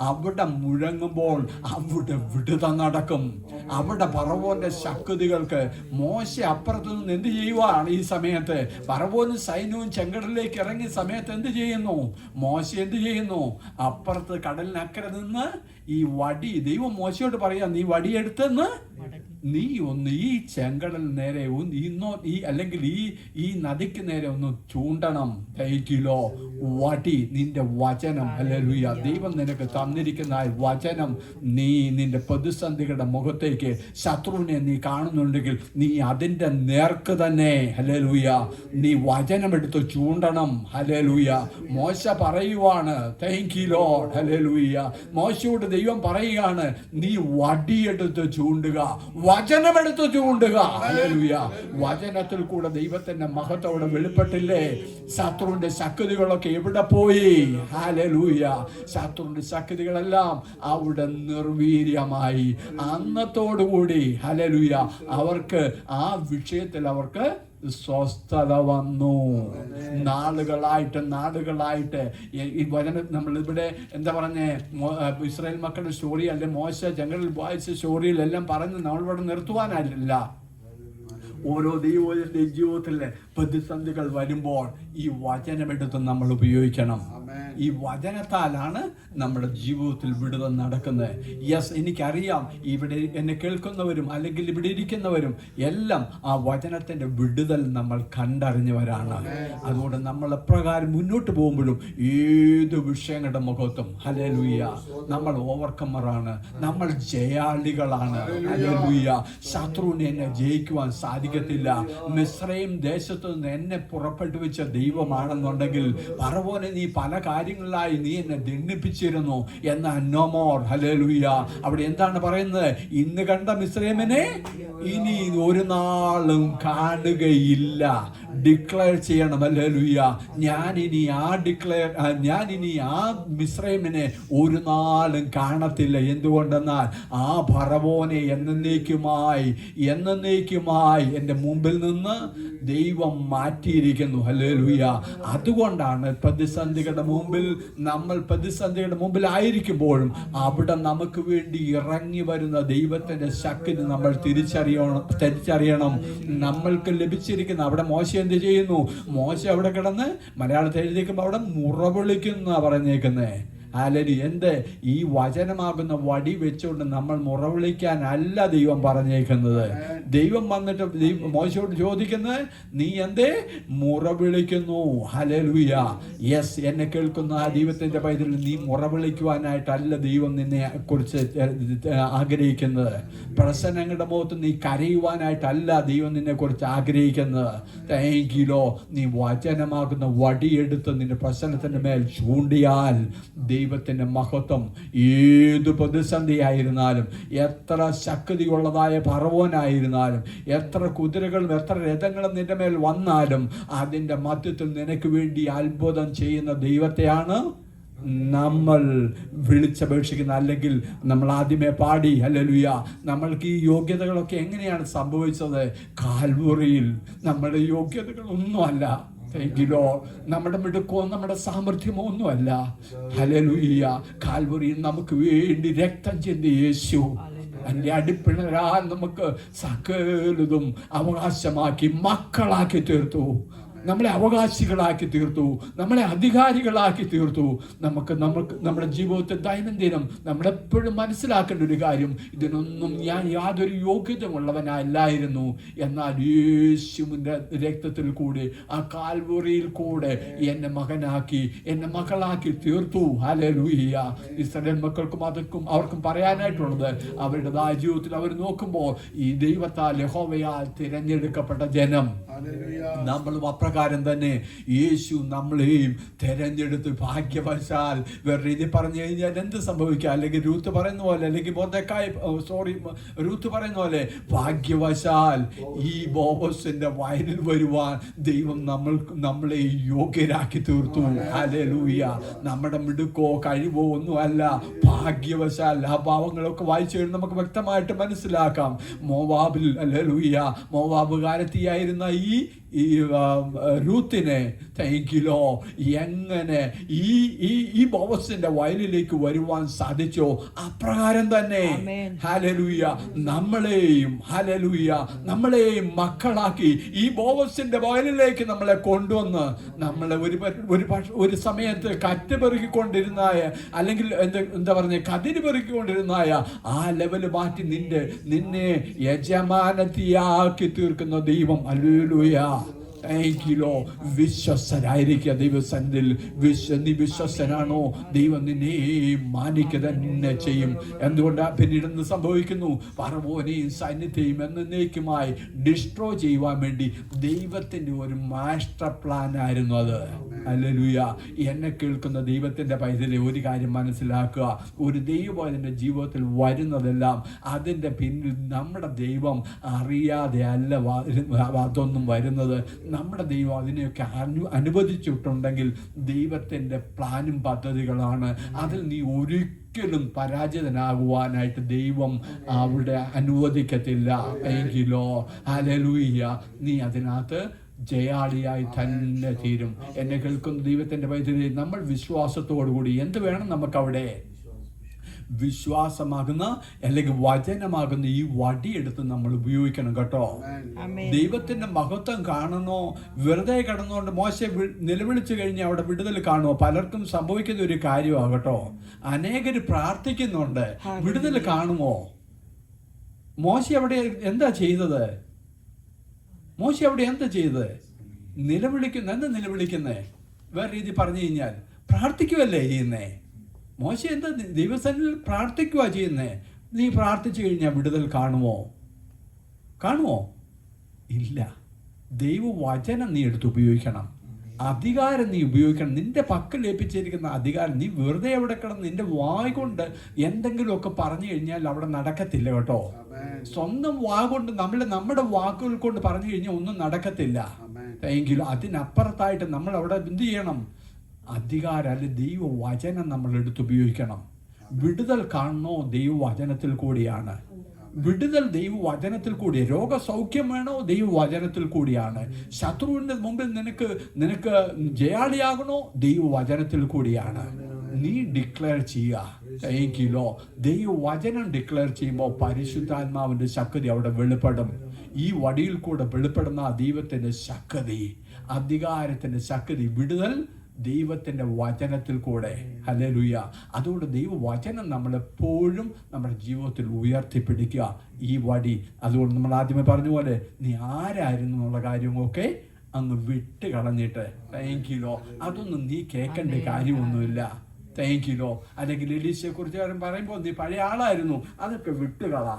അവിടെ മുഴങ്ങുമ്പോൾ അവിടെ വിടുതൽ നടക്കും. അവിടെ ഫറവോന്റെ ശക്തികൾക്ക് മോശ അപ്പുറത്ത് നിന്ന് എന്ത് ചെയ്യുവാണ്? ഈ സമയത്ത് ഫറവോനും സൈന്യവും ചെങ്കടലിലേക്ക് ഇറങ്ങിയ സമയത്ത് എന്ത് ചെയ്യുന്നു? മോശ എന്ത് ചെയ്യുന്നു? അപ്പുറത്ത് കടലിനക്കരെ നിന്ന് ഈ വടി, ദൈവം മോശയോട് പറയാ, നീ വടിയെടുത്തെന്ന് നീ ഒന്ന് ഈ ചെങ്കടൽ നേരെ ഈ അല്ലെങ്കിൽ ഈ നദിക്ക് നേരെ ഒന്ന് ചൂണ്ടണം. തൈക്കിലോ വടി, നിന്റെ വചനം, ഹല്ലേലൂയ, ദൈവം നിനക്ക് തന്നിരിക്കുന്ന വചനം, നീ നിന്റെ പ്രതിസന്ധികളുടെ മുഖത്തേക്ക് ശത്രുവിനെ നീ കാണുന്നുണ്ടെങ്കിൽ നീ അതിൻ്റെ നേർക്ക് തന്നെ, ഹല്ലേലൂയ, നീ വചനമെടുത്ത് ചൂണ്ടണം. ഹല്ലേലൂയ. മോശ പറയുവാണ്, താങ്കിലോ, ഹല്ലേലൂയ, മോശയോട് ദൈവം പറയുകയാണ്, നീ വടിയെടുത്ത് ചൂണ്ടുക, വചനമെടുത്ത് ചൂണ്ടുക. ഹല്ലേലൂയ. വചനത്തിൽ കൂടെ ദൈവത്തിന്റെ മഹത്വം വെളിപ്പെട്ടില്ലേ? ശത്രുവിന്റെ ശക്തികളൊക്കെ എവിടെ പോയി? ഹല്ലേലൂയ. ശത്രുവിന്റെ ശക്തികളെല്ലാം അവിടെ നിർവീര്യമായി. അന്നത്തോടുകൂടി, ഹല്ലേലൂയ, അവർക്ക് ആ വിഷയത്തിൽ അവർക്ക് സ്വസ്ഥത വന്നു. നാളുകളായിട്ട് ഈ വചനം നമ്മളിവിടെ എന്താ പറഞ്ഞേ, ഇസ്രായേൽ മക്കളുടെ സ്റ്റോറി അല്ലെ, മോശ ജംഗലിൽ വായിച്ച സ്റ്റോറിയിലെല്ലാം പറഞ്ഞ് നമ്മളിവിടെ നിർത്തുവാനല്ല. ഓരോ ദൈവത്തിന്റെ ജീവിതത്തിലെ പ്രതിസന്ധികൾ വരുമ്പോൾ ഈ വചനമെടുത്ത് നമ്മൾ ഉപയോഗിക്കണം. ഈ വചനത്താലാണ് നമ്മുടെ ജീവിതത്തിൽ വിടുതൽ നടക്കുന്നത്. യെസ്, എനിക്കറിയാം, ഇവിടെ എന്നെ കേൾക്കുന്നവരും അല്ലെങ്കിൽ ഇവിടെ ഇരിക്കുന്നവരും എല്ലാം ആ വചനത്തിന്റെ വിടുതൽ നമ്മൾ കണ്ടറിഞ്ഞവരാണ്. അതുകൊണ്ട് നമ്മൾ എപ്രകാരം മുന്നോട്ട് പോകുമ്പോഴും ഏത് വിഷയങ്ങളുടെ മുഖത്തും, ഹല്ലേലൂയ, നമ്മൾ ഓവർകമ്മറാണ്, നമ്മൾ ജയാളികളാണ്. ഹല്ലേലൂയ. ശത്രുവിനെ എന്നെ ജയിക്കുവാൻ സാധിക്കത്തില്ല. മിസ്രയീം ദേശത്ത് നിന്ന് എന്നെ പുറപ്പെട്ടു വെച്ച ദൈവമാണെന്നുണ്ടെങ്കിൽ ഫറവോനെ നീ പല കാര്യങ്ങളിലായി നീ എന്നെ ദണ്ഡിപ്പിച്ചിരുന്നു, എന്നാൽ നോ മോർ. ഹല്ലേലൂയ. അവിടെ എന്താണ് പറയുന്നത്? ഇന്ന് കണ്ട മിസ്രയീമിനെ ഇനി ഒരു നാളും കാണുകയില്ല. ഡിക്ലെയർ ചെയ്യണം. ഹല്ലേലൂയ. ഞാനിനി ആ മിസ്രയീമിനെ ഒരു നാളും കാണത്തില്ല. എന്തുകൊണ്ടെന്നാൽ ആ ഫറവോനെ എന്നേക്കുമായി എൻ്റെ മുമ്പിൽ നിന്ന് ദൈവം മാറ്റിയിരിക്കുന്നു. ഹല്ലേലൂയ. അതുകൊണ്ടാണ് പ്രതിസന്ധികളുടെ മുമ്പിലായിരിക്കുമ്പോഴും അവിടെ നമുക്ക് വേണ്ടി ഇറങ്ങി വരുന്ന ദൈവത്തിന്റെ ശക്തി നമ്മൾ തിരിച്ചറിയണം. നമ്മൾക്ക് ലഭിച്ചിരിക്കുന്ന, അവിടെ മോശ എന്ത് ചെയ്യുന്നു? മോശ അവിടെ കിടന്ന്, മലയാളത്തിൽ എഴുതിയിരിക്കുമ്പോൾ അവിടെ മുറവിളിക്കുന്ന പറഞ്ഞേക്കുന്നേ. ഹല്ലേലൂയ. എന്ത്? ഈ വചനമാകുന്ന വടി വെച്ചുകൊണ്ട് നമ്മൾ മുറവിളിക്കാനല്ല ദൈവം പറഞ്ഞേക്കുന്നത്. ദൈവം വന്നിട്ട് മോശയോട് ചോദിക്കുന്നത്, നീ എന്തേ മുറവിളിക്കുന്നു? ഹല്ലേലൂയ. യെസ്, എന്നെ കേൾക്കുന്ന ആ ദൈവത്തിന്റെ പൈതൽ, നീ മുറവിളിക്കുവാനായിട്ടല്ല ദൈവം നിന്നെ കുറിച്ച് ആഗ്രഹിക്കുന്നത്. പ്രശ്നങ്ങളുടെ മുഖത്ത് നീ കരയുവാനായിട്ടല്ല ദൈവം നിന്നെ കുറിച്ച് ആഗ്രഹിക്കുന്നത്. താങ്കിലോ, നീ വചനമാകുന്ന വടിയെടുത്ത് നിന്റെ പ്രശ്നത്തിന്റെ മേൽ ചൂണ്ടിയാൽ ദൈവത്തിന്റെ മഹത്വം ഏത് പ്രതിസന്ധിയായിരുന്നാലും, എത്ര ശക്തിയുള്ളതായ ഫറവോനായിരുന്നാലും, എത്ര കുതിരകളും എത്ര രഥങ്ങളും നിന്റെ മേൽ വന്നാലും, അതിന്റെ മധ്യത്തിൽ നിനക്ക് വേണ്ടി അത്ഭുതം ചെയ്യുന്ന ദൈവത്തെയാണ് നമ്മൾ വിളിച്ചപേക്ഷിക്കുന്നത്. അല്ലെങ്കിൽ നമ്മൾ ആദ്യമേ പാടി, ഹല്ലേലൂയ, നമ്മൾക്ക് ഈ യോഗ്യതകളൊക്കെ എങ്ങനെയാണ് സംഭവിച്ചത്? കാൽവറിയിൽ നമ്മുടെ യോഗ്യതകളൊന്നുമല്ല, എങ്കിലോ നമ്മുടെ മിടുക്കോ നമ്മുടെ സാമർഥ്യമോ ഒന്നുമല്ല. ഹല്ലേലൂയ. കാൽവറിയിൽ നമുക്ക് വേണ്ടി രക്തം ചിന്തി യേശു അതിൻ്റെ അടിപ്പിണരാൽ നമുക്ക് സകലതും അവകാശമാക്കി മക്കളാക്കി തീർത്തു. നമ്മളെ അവകാശികളാക്കി തീർത്തു, നമ്മളെ അധികാരികളാക്കി തീർത്തു. നമുക്ക് നമ്മുടെ ജീവിതത്തിൽ ദൈനംദിനം നമ്മളെപ്പോഴും മനസ്സിലാക്കേണ്ട ഒരു കാര്യം, ഇതിനൊന്നും ഞാൻ യാതൊരു യോഗ്യതയുള്ളവനല്ലായിരുന്നു. എന്നാൽ യേശുവിൻ്റെ രക്തത്തിൽ കൂടി, ആ കാൽവറിയിൽ കൂടെ എന്നെ മകനാക്കി, എന്നെ മകളാക്കി തീർത്തു. ഹല്ലേലൂയ. ഇസ്രായേൽ മക്കൾക്കും അവർക്കും പറയാനായിട്ടുള്ളത്, അവരുടേതായ ജീവിതത്തിൽ അവർ നോക്കുമ്പോൾ ഈ ദൈവത്താൽ യഹോവയാൽ തിരഞ്ഞെടുക്കപ്പെട്ട ജനം, നമ്മളും അപ്രകാരം തന്നെ യേശു നമ്മളെയും തെരഞ്ഞെടുത്ത് ഭാഗ്യവശാൽ വേറെ രീതി പറഞ്ഞു കഴിഞ്ഞാൽ എന്ത് സംഭവിക്കുക, അല്ലെങ്കിൽ രൂത്ത് പറയുന്ന പോലെ, അല്ലെങ്കിൽ രൂത്ത് പറയുന്ന പോലെ ഭാഗ്യവശാൽ ഈ ബോവസിന്റെ വയലിൽ വരുവാൻ ദൈവം നമ്മളെ യോഗ്യരാക്കി തീർത്തു. ഹല്ലേലൂയ. നമ്മുടെ മിടുക്കോ കഴിവോ ഒന്നുമല്ല, ഭാഗ്യവശാൽ. ആ ഭാവങ്ങളൊക്കെ വായിച്ചു കഴിഞ്ഞാൽ നമുക്ക് വ്യക്തമായിട്ട് മനസ്സിലാക്കാം. മോവാബിൽ, ഹല്ലേലൂയ, മോവാബുകാരത്തിയായിരുന്ന ഈ രൂത്തിനെ തെങ്കിലോ എങ്ങനെ ഈ ബോവസിന്റെ വയലിലേക്ക് വരുവാൻ സാധിച്ചോ അപ്രകാരം തന്നെ ഹല്ലേലൂയ നമ്മളെയും മക്കളാക്കി ഈ ബോവസിന്റെ വയലിലേക്ക് നമ്മളെ കൊണ്ടുവന്ന് നമ്മളെ ഒരു സമയത്ത് കറ്റ് പെറുക്കിക്കൊണ്ടിരുന്നായ, അല്ലെങ്കിൽ എന്താ പറഞ്ഞ കതിര് പെറുക്കിക്കൊണ്ടിരുന്നായ ആ ലെവല് മാറ്റി നിന്നെ യജമാനത്തിയാക്കി തീർക്കുന്ന ദൈവം. ഹല്ലേലൂയ. വിശ്വസ്തരായിരിക്കുക ദൈവസന്നിധിയിൽ. നീ വിശ്വസ്തനാണോ, ദൈവം നിന്നെ മാനിക്കുക തന്നെ ചെയ്യും. എന്തുകൊണ്ട് പിന്നീട് എന്ത് സംഭവിക്കുന്നു? ഫറവോനെയും സൈന്യത്തെയും എന്നേക്കുമായി ഡിസ്ട്രോ ചെയ്യുവാൻ വേണ്ടി ദൈവത്തിന്റെ ഒരു മാസ്റ്റർ പ്ലാൻ ആയിരുന്നു അത്. ഹല്ലേലൂയ. എന്നെ കേൾക്കുന്ന ദൈവത്തിന്റെ പൈതലെ ഒരു കാര്യം മനസ്സിലാക്കുക. ഒരു ദൈവം അതിന്റെ ജീവിതത്തിൽ വരുന്നതെല്ലാം അതിന്റെ പിന്നിൽ നമ്മുടെ ദൈവം അറിയാതെ അല്ല അതൊന്നും വരുന്നത്. നമ്മുടെ ദൈവം അതിനെയൊക്കെ അനുവദിച്ചിട്ടുണ്ടെങ്കിൽ ദൈവത്തിന്റെ പ്ലാനും പദ്ധതികളാണ്. അതിൽ നീ ഒരിക്കലും പരാജിതനാകുവാനായിട്ട് ദൈവം അവിടെ അനുവദിക്കത്തില്ല. എങ്കിലോ ഹല്ലേലൂയ, നീ അതിനകത്ത് ജയാളിയായി തന്നെ തീരും. എന്നെ കേൾക്കുന്ന ദൈവത്തിന്റെ പൈതലേ, നമ്മൾ വിശ്വാസത്തോടു കൂടി എന്ത് വേണം നമുക്കവിടെ? വിശ്വാസമാകുന്ന അല്ലെങ്കിൽ വചനമാകുന്ന ഈ വടിയെടുത്ത് നമ്മൾ ഉപയോഗിക്കണം കേട്ടോ. ദൈവത്തിന്റെ മഹത്വം കാണണോ? വെറുതെ കിടന്നുകൊണ്ട് മോശെ നിലവിളിച്ചു കഴിഞ്ഞാൽ അവിടെ വിടുതൽ കാണുമോ? പലർക്കും സംഭവിക്കുന്ന ഒരു കാര്യമാണ് കേട്ടോ. അനേകര് പ്രാർത്ഥിക്കുന്നുണ്ട്, വിടുതൽ കാണുമോ? മോശെ അവിടെ എന്താ ചെയ്തത്? നിലവിളിക്കുന്നേ വേറെ രീതി പറഞ്ഞു കഴിഞ്ഞാൽ പ്രാർത്ഥിക്കുവല്ലേ ചെയ്യുന്നേ. മോശെ എന്താ ദൈവസന്നിധിയിൽ പ്രാർത്ഥിക്കുക ചെയ്യുന്നേ. നീ പ്രാർത്ഥിച്ചു കഴിഞ്ഞാൽ വിടുതൽ കാണുമോ? ഇല്ല. ദൈവവചനം നീ എടുത്ത് ഉപയോഗിക്കണം. അധികാരം നീ ഉപയോഗിക്കണം. നിന്റെ പക്കൽ ഏൽപ്പിച്ചിരിക്കുന്ന അധികാരം നീ വെറുതെ എവിടെ കിടന്ന് നിന്റെ വായ് കൊണ്ട് എന്തെങ്കിലുമൊക്കെ പറഞ്ഞു കഴിഞ്ഞാൽ അവിടെ നടക്കത്തില്ല കേട്ടോ. സ്വന്തം കൊണ്ട് നമ്മുടെ വാക്കുകൾ കൊണ്ട് പറഞ്ഞു കഴിഞ്ഞാൽ ഒന്നും നടക്കത്തില്ല. എങ്കിലും അതിനപ്പുറത്തായിട്ട് നമ്മൾ അവിടെ എന്ത് ചെയ്യണം? അധികാരം അല്ലെ ദൈവവചനം നമ്മൾ എടുത്തുപയോഗിക്കണം. വിടുതൽ കാണണോ? ദൈവവചനത്തിൽ കൂടിയാണ്. വിടുതൽ ദൈവവചനത്തിൽ കൂടി. രോഗസൗഖ്യം വേണോ? ദൈവവചനത്തിൽ കൂടിയാണ്. ശത്രുവിന്റെ മുമ്പിൽ നിനക്ക് ജയാളിയാകണോ? ദൈവവചനത്തിൽ കൂടിയാണ്. നീ ഡിക്ലെയർ ചെയ്യുക. ദൈവവചനം ഡിക്ലെയർ ചെയ്യുമ്പോൾ പരിശുദ്ധാത്മാവിന്റെ ശക്തി അവിടെ വെളിപ്പെടും. ഈ വടിയിൽ കൂടെ വെളിപ്പെടുന്ന ദൈവത്തിന്റെ ശക്തി, അധികാരത്തിന്റെ ശക്തി, വിടുതൽ ദൈവത്തിന്റെ വചനത്തിൽ കൂടെ. ഹല്ലേലൂയ. അതുകൊണ്ട് ദൈവവചനം നമ്മളെപ്പോഴും നമ്മുടെ ജീവിതത്തിൽ ഉയർത്തിപ്പിടിക്കുക. ഈ വടി, അതുകൊണ്ട് നമ്മൾ ആദ്യമേ പറഞ്ഞ പോലെ നീ ആരായിരുന്നു എന്നുള്ള കാര്യമൊക്കെ അങ്ങ് വിട്ട് കളഞ്ഞിട്ട് അതൊന്നും നീ കേൾക്കേണ്ട കാര്യമൊന്നുമില്ല. അല്ലെങ്കിൽ എലീശയെ കുറിച്ച് പറയുമ്പോൾ നീ പഴയ ആളായിരുന്നു, അതൊക്കെ വിട്ടുകളാ.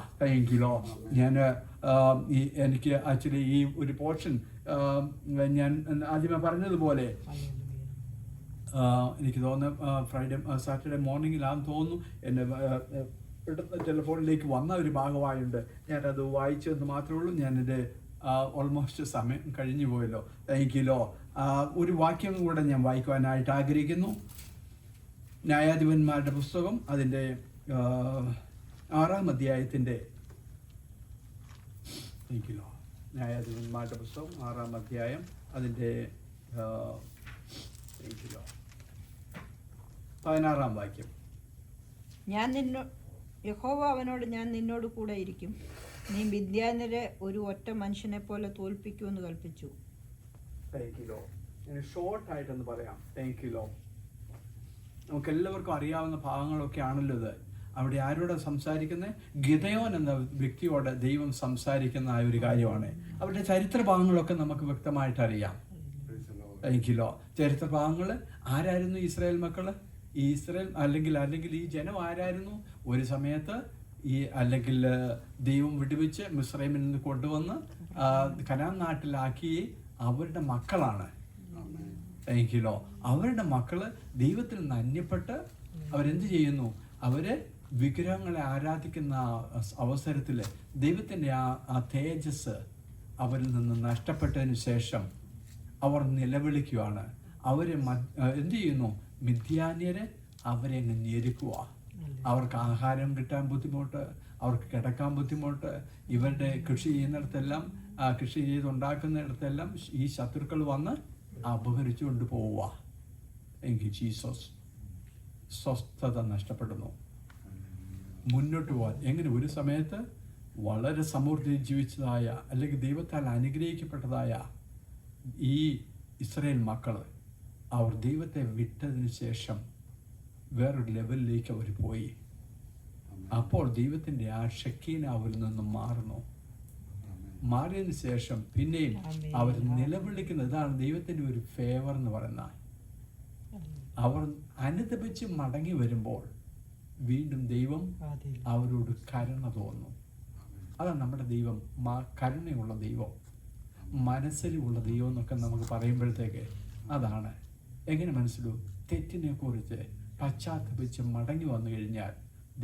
എനിക്ക് ആക്ച്വലി ഈ ഒരു പോർഷൻ ഞാൻ ആദ്യമേ പറഞ്ഞതുപോലെ എനിക്ക് തോന്നുന്നു സാറ്റർഡേ മോർണിംഗിലാണെന്ന് തോന്നുന്നു എന്നെ പെട്ടെന്ന് ടെലിഫോണിലേക്ക് വന്ന ഒരു ഭാഗമായുണ്ട്. ഞാനത് വായിച്ചതെന്ന് മാത്രമേ ഉള്ളൂ. ഞാനെൻ്റെ ഓൾമോസ്റ്റ് സമയം കഴിഞ്ഞു പോയല്ലോ. ഒരു വാക്യം കൂടെ ഞാൻ വായിക്കുവാനായിട്ട് ആഗ്രഹിക്കുന്നു. ന്യായാധിപന്മാരുടെ പുസ്തകം അതിൻ്റെ 6-ാം അധ്യായത്തിൻ്റെ ന്യായാധിപന്മാരുടെ പുസ്തകം 6-ാം അധ്യായം അതിൻ്റെ 16-ാം വാക്യം. യഹോവ അവനോട്, ഞാൻ നിന്നോട് കൂടെ ഇരിക്കും, നീ മിദ്യാന്യരെ ഒരു ഒറ്റ മനുഷ്യനെ പോലെ തോൽപ്പിക്കുമെന്ന് കൽപ്പിച്ചു. ഷോർട്ടായിട്ടൊന്ന് പറയാം. നമുക്ക് എല്ലാവർക്കും അറിയാവുന്ന ഭാഗങ്ങളൊക്കെ ആണല്ലോ ഇത്. അവിടെ ആരോടെ സംസാരിക്കുന്നത്? ഗിദെയോൻ എന്ന വ്യക്തിയോട് ദൈവം സംസാരിക്കുന്ന ആ ഒരു കാര്യമാണ്. അവരുടെ ചരിത്ര ഭാഗങ്ങളൊക്കെ നമുക്ക് വ്യക്തമായിട്ട് അറിയാം. ചരിത്ര ഭാഗങ്ങൾ ആരായിരുന്നു? ഇസ്രായേൽ മക്കള്. അല്ലെങ്കിൽ ഈ ജനം ആരായിരുന്നു? ഒരു സമയത്ത് ഈ അല്ലെങ്കിൽ ദൈവം വിടുവിച്ച് മിസ്രൈമിൽ നിന്ന് കൊണ്ടുവന്ന് കനാൻ നാട്ടിലാക്കി അവരുടെ മക്കളാണ്. എങ്കിലോ അവരുടെ മക്കള് ദൈവത്തിൽ നിന്ന് അന്യപ്പെട്ട് അവരെന്ത് ചെയ്യുന്നു? അവര് വിഗ്രഹങ്ങളെ ആരാധിക്കുന്ന അവസരത്തിൽ ദൈവത്തിൻ്റെ ആ തേജസ് അവരിൽ നിന്ന് നഷ്ടപ്പെട്ടതിന് ശേഷം അവർ നിലവിളിക്കുകയാണ്. അവരെ എന്ത് ചെയ്യുന്നു? മിദ്യാന്യരെ അവരെ അങ്ങ് ഞെരുക്കുക. അവർക്ക് ആഹാരം കിട്ടാൻ ബുദ്ധിമുട്ട്, അവർക്ക് കിടക്കാൻ ബുദ്ധിമുട്ട്. ഇവരുടെ കൃഷി ചെയ്യുന്നിടത്തെല്ലാം, കൃഷി ചെയ്തുണ്ടാക്കുന്നിടത്തെല്ലാം ഈ ശത്രുക്കൾ വന്ന് അപഹരിച്ചു കൊണ്ട് പോവുക. എങ്കിൽ ജീസസ് സ്വസ്ഥത നഷ്ടപ്പെടുന്നു. മുന്നോട്ട് പോകാൻ എങ്ങനെ? ഒരു സമയത്ത് വളരെ സമൃദ്ധിയിൽ ജീവിച്ചതായ അല്ലെങ്കിൽ ദൈവത്താൽ അനുഗ്രഹിക്കപ്പെട്ടതായ ഈ ഇസ്രായേൽ മക്കൾ അവർ ദൈവത്തെ വിട്ടതിന് ശേഷം വേറൊരു ലെവലിലേക്ക് അവർ പോയി. അപ്പോൾ ദൈവത്തിൻ്റെ ആ ഷക്കീന അവരിൽ നിന്നും മാറുന്നു. മാറിയതിന് ശേഷം പിന്നെയും അവർ നിലവിളിക്കുന്നത് ഇതാണ് ദൈവത്തിൻ്റെ ഒരു ഫേവർ എന്ന് പറയുന്ന. അവർ അനുതപിച്ച് മടങ്ങി വരുമ്പോൾ വീണ്ടും ദൈവം അവരോട് കരുണ തോന്നുന്നു. അതാണ് നമ്മുടെ ദൈവം, കരുണയുള്ള ദൈവം, മനസ്സിലുള്ള ദൈവം എന്നൊക്കെ നമുക്ക് പറയുമ്പോഴത്തേക്ക് അതാണ്. എങ്ങനെ മനസ്സിലൂ? തെറ്റിനെ കുറിച്ച് പശ്ചാത്തപിച്ച് മടങ്ങി വന്നു കഴിഞ്ഞാൽ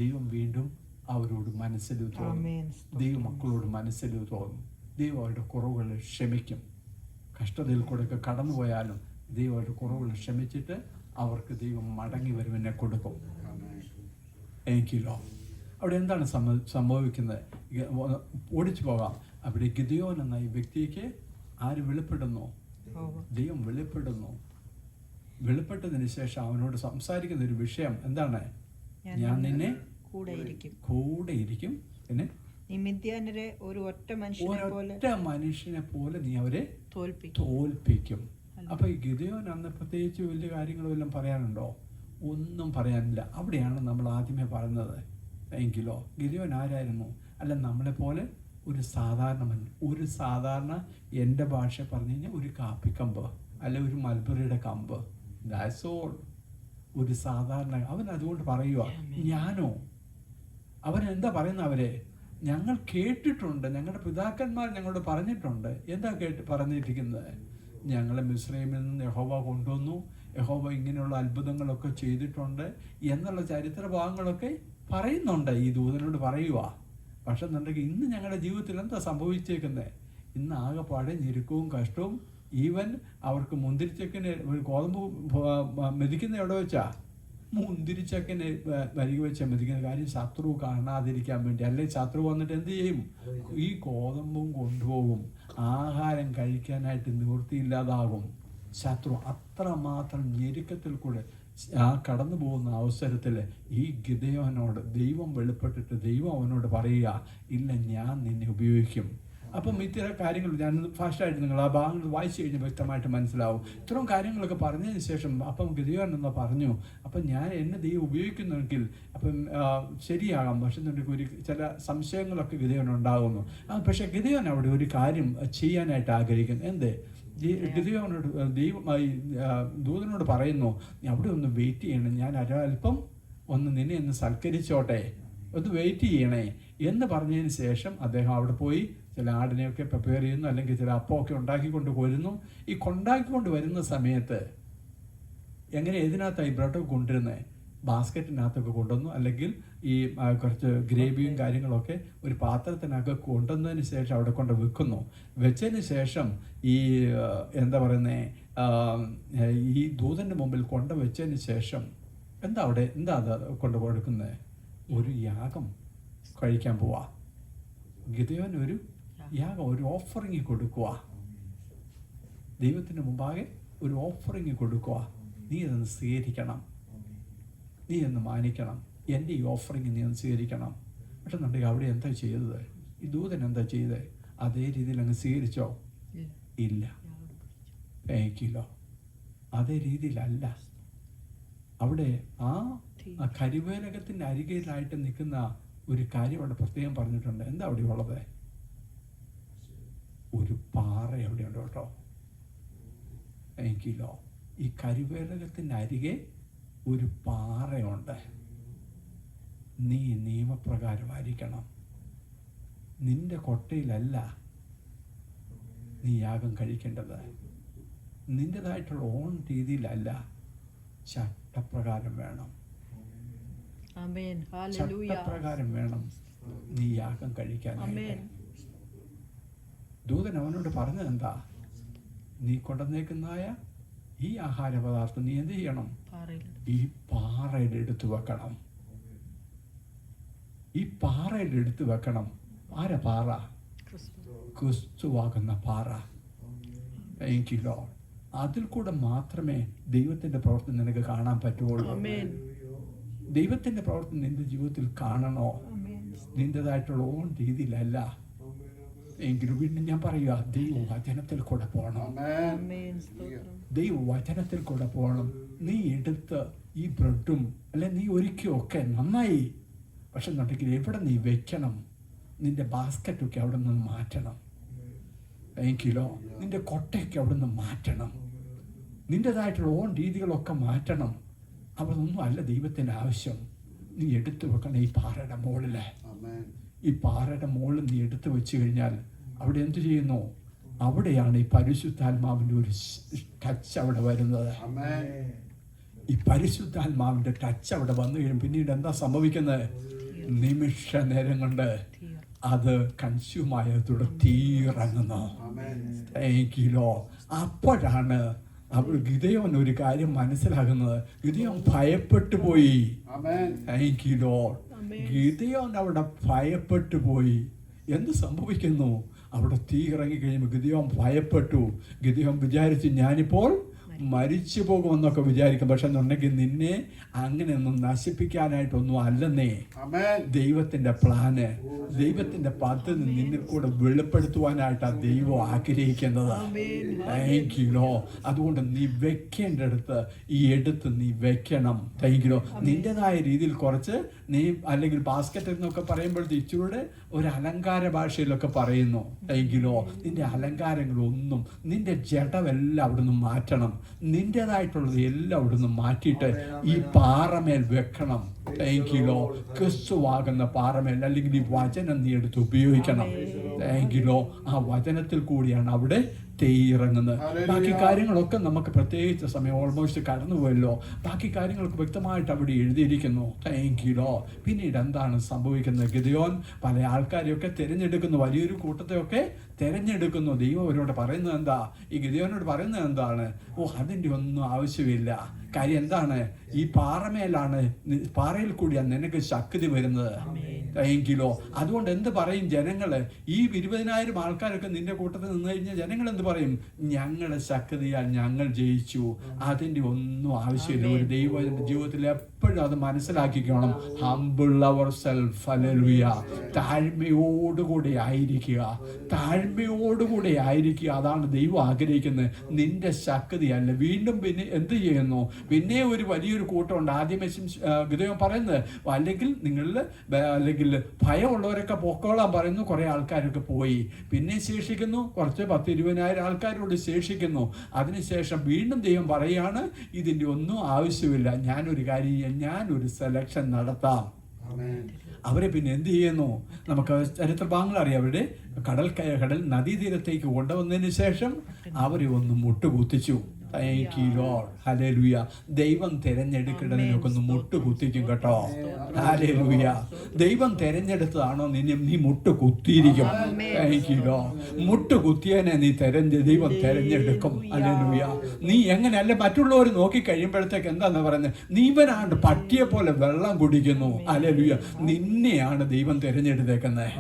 ദൈവം വീണ്ടും അവരോട് മനസ്സിൽ തോന്നും. ദൈവം മക്കളോട് മനസ്സിൽ തോന്നും. ദൈവം അവരുടെ കുറവുകൾ ക്ഷമിക്കും. കഷ്ടതയിൽ കൂടെയൊക്കെ കടന്നു പോയാലും ദൈവം അവരുടെ കുറവുകൾ ക്ഷമിച്ചിട്ട് അവർക്ക് ദൈവം മടങ്ങി വരുമെന്നെ കൊടുക്കും. എനിക്കില്ലോ അവിടെ എന്താണ് സംഭവിക്കുന്നത്? ഓടിച്ചു പോകാം. അവിടെ ഗിദെയോൻ എന്ന ഈ വ്യക്തിക്ക് ആര് വെളിപ്പെടുന്നു? ദൈവം വെളിപ്പെടുന്നു. വെളിപ്പെട്ടതിന് ശേഷം അവനോട് സംസാരിക്കുന്ന ഒരു വിഷയം എന്താണ്? ഞാൻ നിന്നെ കൂടെ ഇരിക്കും. പിന്നെ ഒരൊറ്റ മനുഷ്യനെ പോലെ നീ അവരെ തോൽപ്പിക്കും. അപ്പൊ ഈ ഗിദെയോൻ അന്ന് പ്രത്യേകിച്ച് വലിയ കാര്യങ്ങളും എല്ലാം പറയാനുണ്ടോ? ഒന്നും പറയാനില്ല. അവിടെയാണ് നമ്മൾ ആദ്യമേ പറഞ്ഞത്. എങ്കിലോ ഗിദെയോൻ ആരായിരുന്നു? അല്ല, നമ്മളെ പോലെ ഒരു സാധാരണ എൻ്റെ ഭാഷ പറഞ്ഞു കഴിഞ്ഞാൽ ഒരു കാപ്പിക്കമ്പ് അല്ല ഒരു മൽബറിയുടെ കമ്പ്. That's all. ഒരു സാധാരണ അവൻ അതുകൊണ്ട് പറയുക. ഞാനോ? അവൻ എന്താ പറയുന്ന? അവരെ ഞങ്ങൾ കേട്ടിട്ടുണ്ട്, ഞങ്ങളുടെ പിതാക്കന്മാർ ഞങ്ങളോട് പറഞ്ഞിട്ടുണ്ട്. എന്താ പറഞ്ഞിരിക്കുന്നത്? ഞങ്ങളെ മിസ്രൈമിൽ നിന്ന് യഹോവ കൊണ്ടുവന്നു, യഹോവ ഇങ്ങനെയുള്ള അത്ഭുതങ്ങളൊക്കെ ചെയ്തിട്ടുണ്ട് എന്നുള്ള ചരിത്ര ഭാഗങ്ങളൊക്കെ പറയുന്നുണ്ട്. ഈ ദൂതനോട് പറയുക. പക്ഷെ എന്നുണ്ടെങ്കിൽ ഇന്ന് ഞങ്ങളുടെ ജീവിതത്തിൽ എന്താ സംഭവിച്ചേക്കുന്നത്? ഇന്ന് ആകെപ്പാടെ ഞെരുക്കവും കഷ്ടവും. ഈവൻ അവർക്ക് മുന്തിരിച്ചക്കന് ഒരു ഗോതമ്പ് മെതിക്കുന്ന എവിടെ വെച്ചാ? മുന്തിരിച്ചക്കന് വരിക വെച്ചാൽ മെതിക്കുന്ന കാര്യം ശത്രു കാണാതിരിക്കാൻ വേണ്ടി. അല്ലെങ്കിൽ ശത്രു വന്നിട്ട് എന്ത് ചെയ്യും? ഈ ഗോതമ്പും കൊണ്ടുപോകും. ആഹാരം കഴിക്കാനായിട്ട് നിവൃത്തിയില്ലാതാകും. ശത്രു അത്രമാത്രം ഞെരുക്കത്തിൽ കൂടെ കടന്നു പോകുന്ന അവസരത്തിൽ ഈ ഗിദെയോനോട് ദൈവം വെളിപ്പെട്ടിട്ട് ദൈവം അവനോട് പറയുക, ഇല്ല, ഞാൻ നിന്നെ ഉപയോഗിക്കും. അപ്പം ഇത്തരം കാര്യങ്ങൾ ഞാൻ ഫാസ്റ്റായിട്ട് നിങ്ങൾ ആ ഭാഗങ്ങൾ വായിച്ചു കഴിഞ്ഞാൽ വ്യക്തമായിട്ട് മനസ്സിലാവും. ഇത്തരം കാര്യങ്ങളൊക്കെ പറഞ്ഞതിന് ശേഷം അപ്പം ഗിദെയോൻ എന്ന് പറഞ്ഞു, അപ്പം ഞാൻ എന്നെ ദൈവം ഉപയോഗിക്കുന്നെങ്കിൽ അപ്പം ശരിയാകാം. പക്ഷെ ഒരു ചില സംശയങ്ങളൊക്കെ ഗിദെയോൻ ഉണ്ടാകുന്നു. പക്ഷേ ഗിദെയോൻ അവിടെ ഒരു കാര്യം ചെയ്യാനായിട്ട് ആഗ്രഹിക്കുന്നു. എന്തേ? ഗിദെയോനോട് ദൂതനോട് പറയുന്നു, അവിടെ ഒന്ന് വെയിറ്റ് ചെയ്യണം, ഞാൻ അല്പം നിന്നെ ഒന്ന് സൽക്കരിച്ചോട്ടെ, ഒന്ന് വെയിറ്റ് ചെയ്യണേ എന്ന് പറഞ്ഞതിന് ശേഷം അദ്ദേഹം അവിടെ പോയി ചില ആടിനെയൊക്കെ പ്രിപ്പയർ ചെയ്യുന്നു, അല്ലെങ്കിൽ ചില അപ്പമൊക്കെ ഉണ്ടാക്കിക്കൊണ്ട് വരുന്നു. ഈ കൊണ്ടാക്കിക്കൊണ്ട് വരുന്ന സമയത്ത് എങ്ങനെ ഇതിനകത്തായി ബ്രെഡൊക്കെ കൊണ്ടുവരുന്നത്? ബാസ്ക്കറ്റിനകത്തൊക്കെ കൊണ്ടുവന്നു, അല്ലെങ്കിൽ ഈ കുറച്ച് ഗ്രേവിയും കാര്യങ്ങളൊക്കെ ഒരു പാത്രത്തിനൊക്കെ കൊണ്ടുവന്നതിന് ശേഷം അവിടെ കൊണ്ട് വെച്ചതിന് ശേഷം ഈ എന്താ പറയുന്നത്, ഈ ദൂതൻ്റെ മുമ്പിൽ കൊണ്ടുവച്ചതിന് ശേഷം എന്താ അത് കൊണ്ടു കൊടുക്കുന്നത്? ഒരു യാഗം കഴിക്കാൻ പോവാ. ഗിദെയോൻ ഒരു യാഗം, ഒരു ഓഫറിങ് കൊടുക്കുക. ദൈവത്തിന് മുമ്പാകെ ഒരു ഓഫറിങ് കൊടുക്കുക. നീ അതൊന്ന് സ്വീകരിക്കണം, നീ എന്ന് മാനിക്കണം, എൻ്റെ ഈ ഓഫറിങ് നീ ഒന്ന് സ്വീകരിക്കണം. പക്ഷെ എന്നുണ്ടെങ്കിൽ അവിടെ എന്താ ചെയ്തത്? ഈ ദൂതൻ എന്താ ചെയ്തത്? അതേ രീതിയിൽ അങ്ങ് സ്വീകരിച്ചോ? ഇല്ല. കിലോ അതേ രീതിയിലല്ല. അവിടെ ആ കരിവേലകത്തിൻ്റെ അരികയിലായിട്ട് നിൽക്കുന്ന ഒരു കാര്യം അവിടെ പ്രത്യേകം പറഞ്ഞിട്ടുണ്ട്. എന്താ അവിടെ ഉള്ളത്? ഒരു പാറ എവിടെയുണ്ട് കേട്ടോ. കിലോ ഈ കരിവേലകത്തിൻ്റെ അരികെ ഒരു പാറയുണ്ട്. നീ നിയമപ്രകാരമായിരിക്കണം. നിന്റെ കൊട്ടയിലല്ല നീ യാഗം കഴിക്കേണ്ടത്. നിൻ്റെതായിട്ടുള്ള ഓൺ രീതിയിലല്ല, ചട്ടപ്രകാരം വേണം. ആമേൻ. ഹല്ലേലൂയ. ചട്ടപ്രകാരം വേണം നീ യാഗം കഴിക്കാനായിട്ട്. ദൂതൻ അവനോട് പറഞ്ഞത് എന്താ? നീ കൊണ്ടുവന്നേക്കുന്നതായ ഈ ആഹാര പദാർത്ഥം നീ എന്ത് ചെയ്യണം? ഈ പാറയിൽ എടുത്തു വെക്കണം. ഈ പാറയിൽ എടുത്തു വെക്കണം. ആരാ പാറ? ക്രിസ്തുവാകുന്ന പാറ. എങ്കിലോ അതിൽ കൂടെ മാത്രമേ ദൈവത്തിന്റെ പ്രവർത്തനം നിനക്ക് കാണാൻ പറ്റുള്ളൂ. ദൈവത്തിന്റെ പ്രവർത്തനം നിന്റെ ജീവിതത്തിൽ കാണണോ? നിന്റേതായിട്ടുള്ള ഓൺ രീതിയിലല്ല. എങ്കിലും വീണ്ടും ഞാൻ പറയുക, ദൈവവചനത്തിൽ കൂടെ പോകണം. ദൈവവചനത്തിൽ കൂടെ പോകണം. നീ എടുത്ത് ഈ ബ്രെഡും അല്ലെ നീ ഒരുക്കിയൊക്കെ നന്നായി, പക്ഷെ എന്നുണ്ടെങ്കിൽ എവിടെ നീ വെക്കണം? നിന്റെ ബാസ്ക്കറ്റൊക്കെ അവിടെ നിന്ന് മാറ്റണം. എങ്കിലോ നിന്റെ കൊട്ടയൊക്കെ അവിടെ നിന്ന് മാറ്റണം. നിൻ്റെതായിട്ടുള്ള ഓൺ രീതികളൊക്കെ മാറ്റണം. അതൊന്നും അല്ല ദൈവത്തിൻ്റെ ആവശ്യം. നീ എടുത്തു വെക്കണം ഈ പാറയുടെ മുകളിൽ. ഈ പാറയുടെ മുകളിൽ നീ എടുത്തു വെച്ച് കഴിഞ്ഞാൽ അവിടെ എന്തു ചെയ്യുന്നു? അവിടെയാണ് ഈ പരിശുദ്ധാത്മാവിൻ്റെ ഒരു ടച്ച് അവിടെ വരുന്നത്. ഈ പരിശുദ്ധാത്മാവിൻ്റെ ടച്ച് അവിടെ വന്നു കഴിയും. പിന്നീട് എന്താ സംഭവിക്കുന്നത്? നിമിഷ നേരം കൊണ്ട് അത് കൺസ്യൂമായതോടെ തീയിറങ്ങുന്നു. അപ്പോഴാണ് ഗിദെയോൻ ഒരു കാര്യം മനസ്സിലാകുന്നത്. ഗിദെയോൻ ഭയപ്പെട്ടു പോയി. ഗിദെയോൻ അവിടെ ഭയപ്പെട്ടു പോയി. എന്ത് സംഭവിക്കുന്നു? അവിടെ തീ ഇറങ്ങി കഴിയുമ്പോൾ ഗിദെയോൻ ഭയപ്പെട്ടു. ഗിദെയോൻ വിചാരിച്ചു ഞാനിപ്പോൾ മരിച്ചു പോകുമെന്നൊക്കെ വിചാരിക്കും. പക്ഷെ എന്നുണ്ടെങ്കിൽ നിന്നെ അങ്ങനെയൊന്നും നശിപ്പിക്കാനായിട്ടൊന്നും അല്ലെന്നേ. ദൈവത്തിന്റെ പ്ലാന്, ദൈവത്തിന്റെ പദ്ധതി നിന്നിൽ കൂടെ വെളിപ്പെടുത്തുവാനായിട്ടാണ് ദൈവം ആഗ്രഹിക്കുന്നത്. അതുകൊണ്ട് നീ വെക്കേണ്ടടുത്ത് ഈ എടുത്ത് നീ വെക്കണം. തൈകിലോ നിന്റേതായ രീതിയിൽ കുറച്ച് നീ അല്ലെങ്കിൽ ബാസ്ക്കറ്റ് എന്നൊക്കെ പറയുമ്പോഴത്തെ ഇച്ചിലൂടെ ഒരു അലങ്കാര ഭാഷയിലൊക്കെ പറയുന്നു. തൈകിലോ നിന്റെ അലങ്കാരങ്ങളൊന്നും, നിന്റെ ജഡമെല്ലാം അവിടുന്ന് മാറ്റണം. നിന്റേതായിട്ടുള്ളത് എല്ലാം അവിടുന്ന് മാറ്റിയിട്ട് ഈ പാറമേൽ വെക്കണം. താങ്കിലോ ക്രിസ്തുവാകുന്ന പാറമേൽ, അല്ലെങ്കിൽ ഈ വചനം നീ എടുത്ത് ഉപയോഗിക്കണം. താങ്കിലോ ആ വചനത്തിൽ കൂടിയാണ് അവിടെ ഇറങ്ങുന്നത്. ബാക്കി കാര്യങ്ങളൊക്കെ നമുക്ക് പ്രത്യേകിച്ച് സമയം ഓൾമോസ്റ്റ് കടന്നുപോയല്ലോ. ബാക്കി കാര്യങ്ങളൊക്കെ വ്യക്തമായിട്ട് അവിടെ എഴുതിയിരിക്കുന്നു. താങ്കിലോ പിന്നീട് എന്താണ് സംഭവിക്കുന്നത്? ഗിദെയോൻ പല ആൾക്കാരെയൊക്കെ തിരഞ്ഞെടുക്കുന്നു, വലിയൊരു കൂട്ടത്തെയൊക്കെ തിരഞ്ഞെടുക്കുന്നു. ദൈവം അവരോട് പറയുന്നത് എന്താ? ഈ ഗിദെയോനോട് പറയുന്നത് എന്താണ്? അതിൻ്റെ ഒന്നും ആവശ്യമില്ല. കാര്യം എന്താണ്? ഈ പാറമേലാണ്, പാറയിൽ കൂടിയാണ് നിനക്ക് ശക്തി വരുന്നത്. എങ്കിലോ അതുകൊണ്ട് എന്ത് പറയും ജനങ്ങള്? ഈ 20,000 ആൾക്കാരൊക്കെ നിന്റെ കൂട്ടത്തിൽ നിന്ന് കഴിഞ്ഞാൽ ജനങ്ങൾ എന്ത് പറയും? ഞങ്ങളുടെ ശക്തിയാൽ ഞങ്ങൾ ജയിച്ചു. അതിൻ്റെ ഒന്നും ആവശ്യമില്ല. ഒരു ദൈവത്തിന്റെ ജീവിതത്തിൽ എപ്പോഴും അത് മനസ്സിലാക്കിക്കണം. Humble yourself. ഹല്ലേലൂയ. താഴ്മയോടുകൂടി ആയിരിക്കുക, താഴ്മയോടുകൂടി ആയിരിക്കുക. അതാണ് ദൈവം ആഗ്രഹിക്കുന്നത്. നിന്റെ ശക്തിയല്ല. വീണ്ടും പിന്നെ എന്ത് ചെയ്യുന്നു? പിന്നെ ഒരു വലിയൊരു കൂട്ടമുണ്ട്. ആദ്യമേ ഗിദെയോൻ പറയുന്നത്, അല്ലെങ്കിൽ നിങ്ങളിൽ അല്ലെങ്കിൽ ഭയമുള്ളവരൊക്കെ പൊക്കോളാൻ പറയുന്നു. കുറെ ആൾക്കാരൊക്കെ പോയി. പിന്നെ ശേഷിക്കുന്നു കുറച്ച് 10,000-20,000 ആൾക്കാരോട് ശേഷിക്കുന്നു. അതിനുശേഷം വീണ്ടും ദൈവം പറയാണ്, ഇതിൻ്റെ ഒന്നും ആവശ്യമില്ല. ഞാനൊരു കാര്യം, ഞാനൊരു സെലക്ഷൻ നടത്താം. അവരെ പിന്നെ എന്ത് ചെയ്യുന്നു? നമുക്ക് ചരിത്ര ഭാഗങ്ങൾ അറിയാം. അവരുടെ കടൽ നദീതീരത്തേക്ക് കൊണ്ടുവന്നതിന് ശേഷം അവരെ ഒന്ന് മുട്ടുകുത്തിച്ചു. ഹല്ലേലൂയ. ദൈവം തിരഞ്ഞെടുക്കേണ്ടതിനൊക്കെ ഒന്ന് മുട്ടുകുത്തിക്കും കേട്ടോ. ഹല്ലേലൂയ. ദൈവം തിരഞ്ഞെടുത്തതാണോ നിന്നെ? നീ മുട്ടുകുത്തിയിരിക്കും. മുട്ടുകുത്തിയനെ നീ ദൈവം തിരഞ്ഞെടുക്കും. ഹല്ലേലൂയ. നീ എങ്ങനെയല്ല മറ്റുള്ളവർ നോക്കി കഴിയുമ്പോഴത്തേക്ക് എന്താന്ന് പറയുന്നത്? നീവനാണ്ട് പട്ടിയെ പോലെ വെള്ളം കുടിക്കുന്നു. ഹല്ലേലൂയ. നിന്നെയാണ് ദൈവം തിരഞ്ഞെടുത്തേക്കുന്നത്.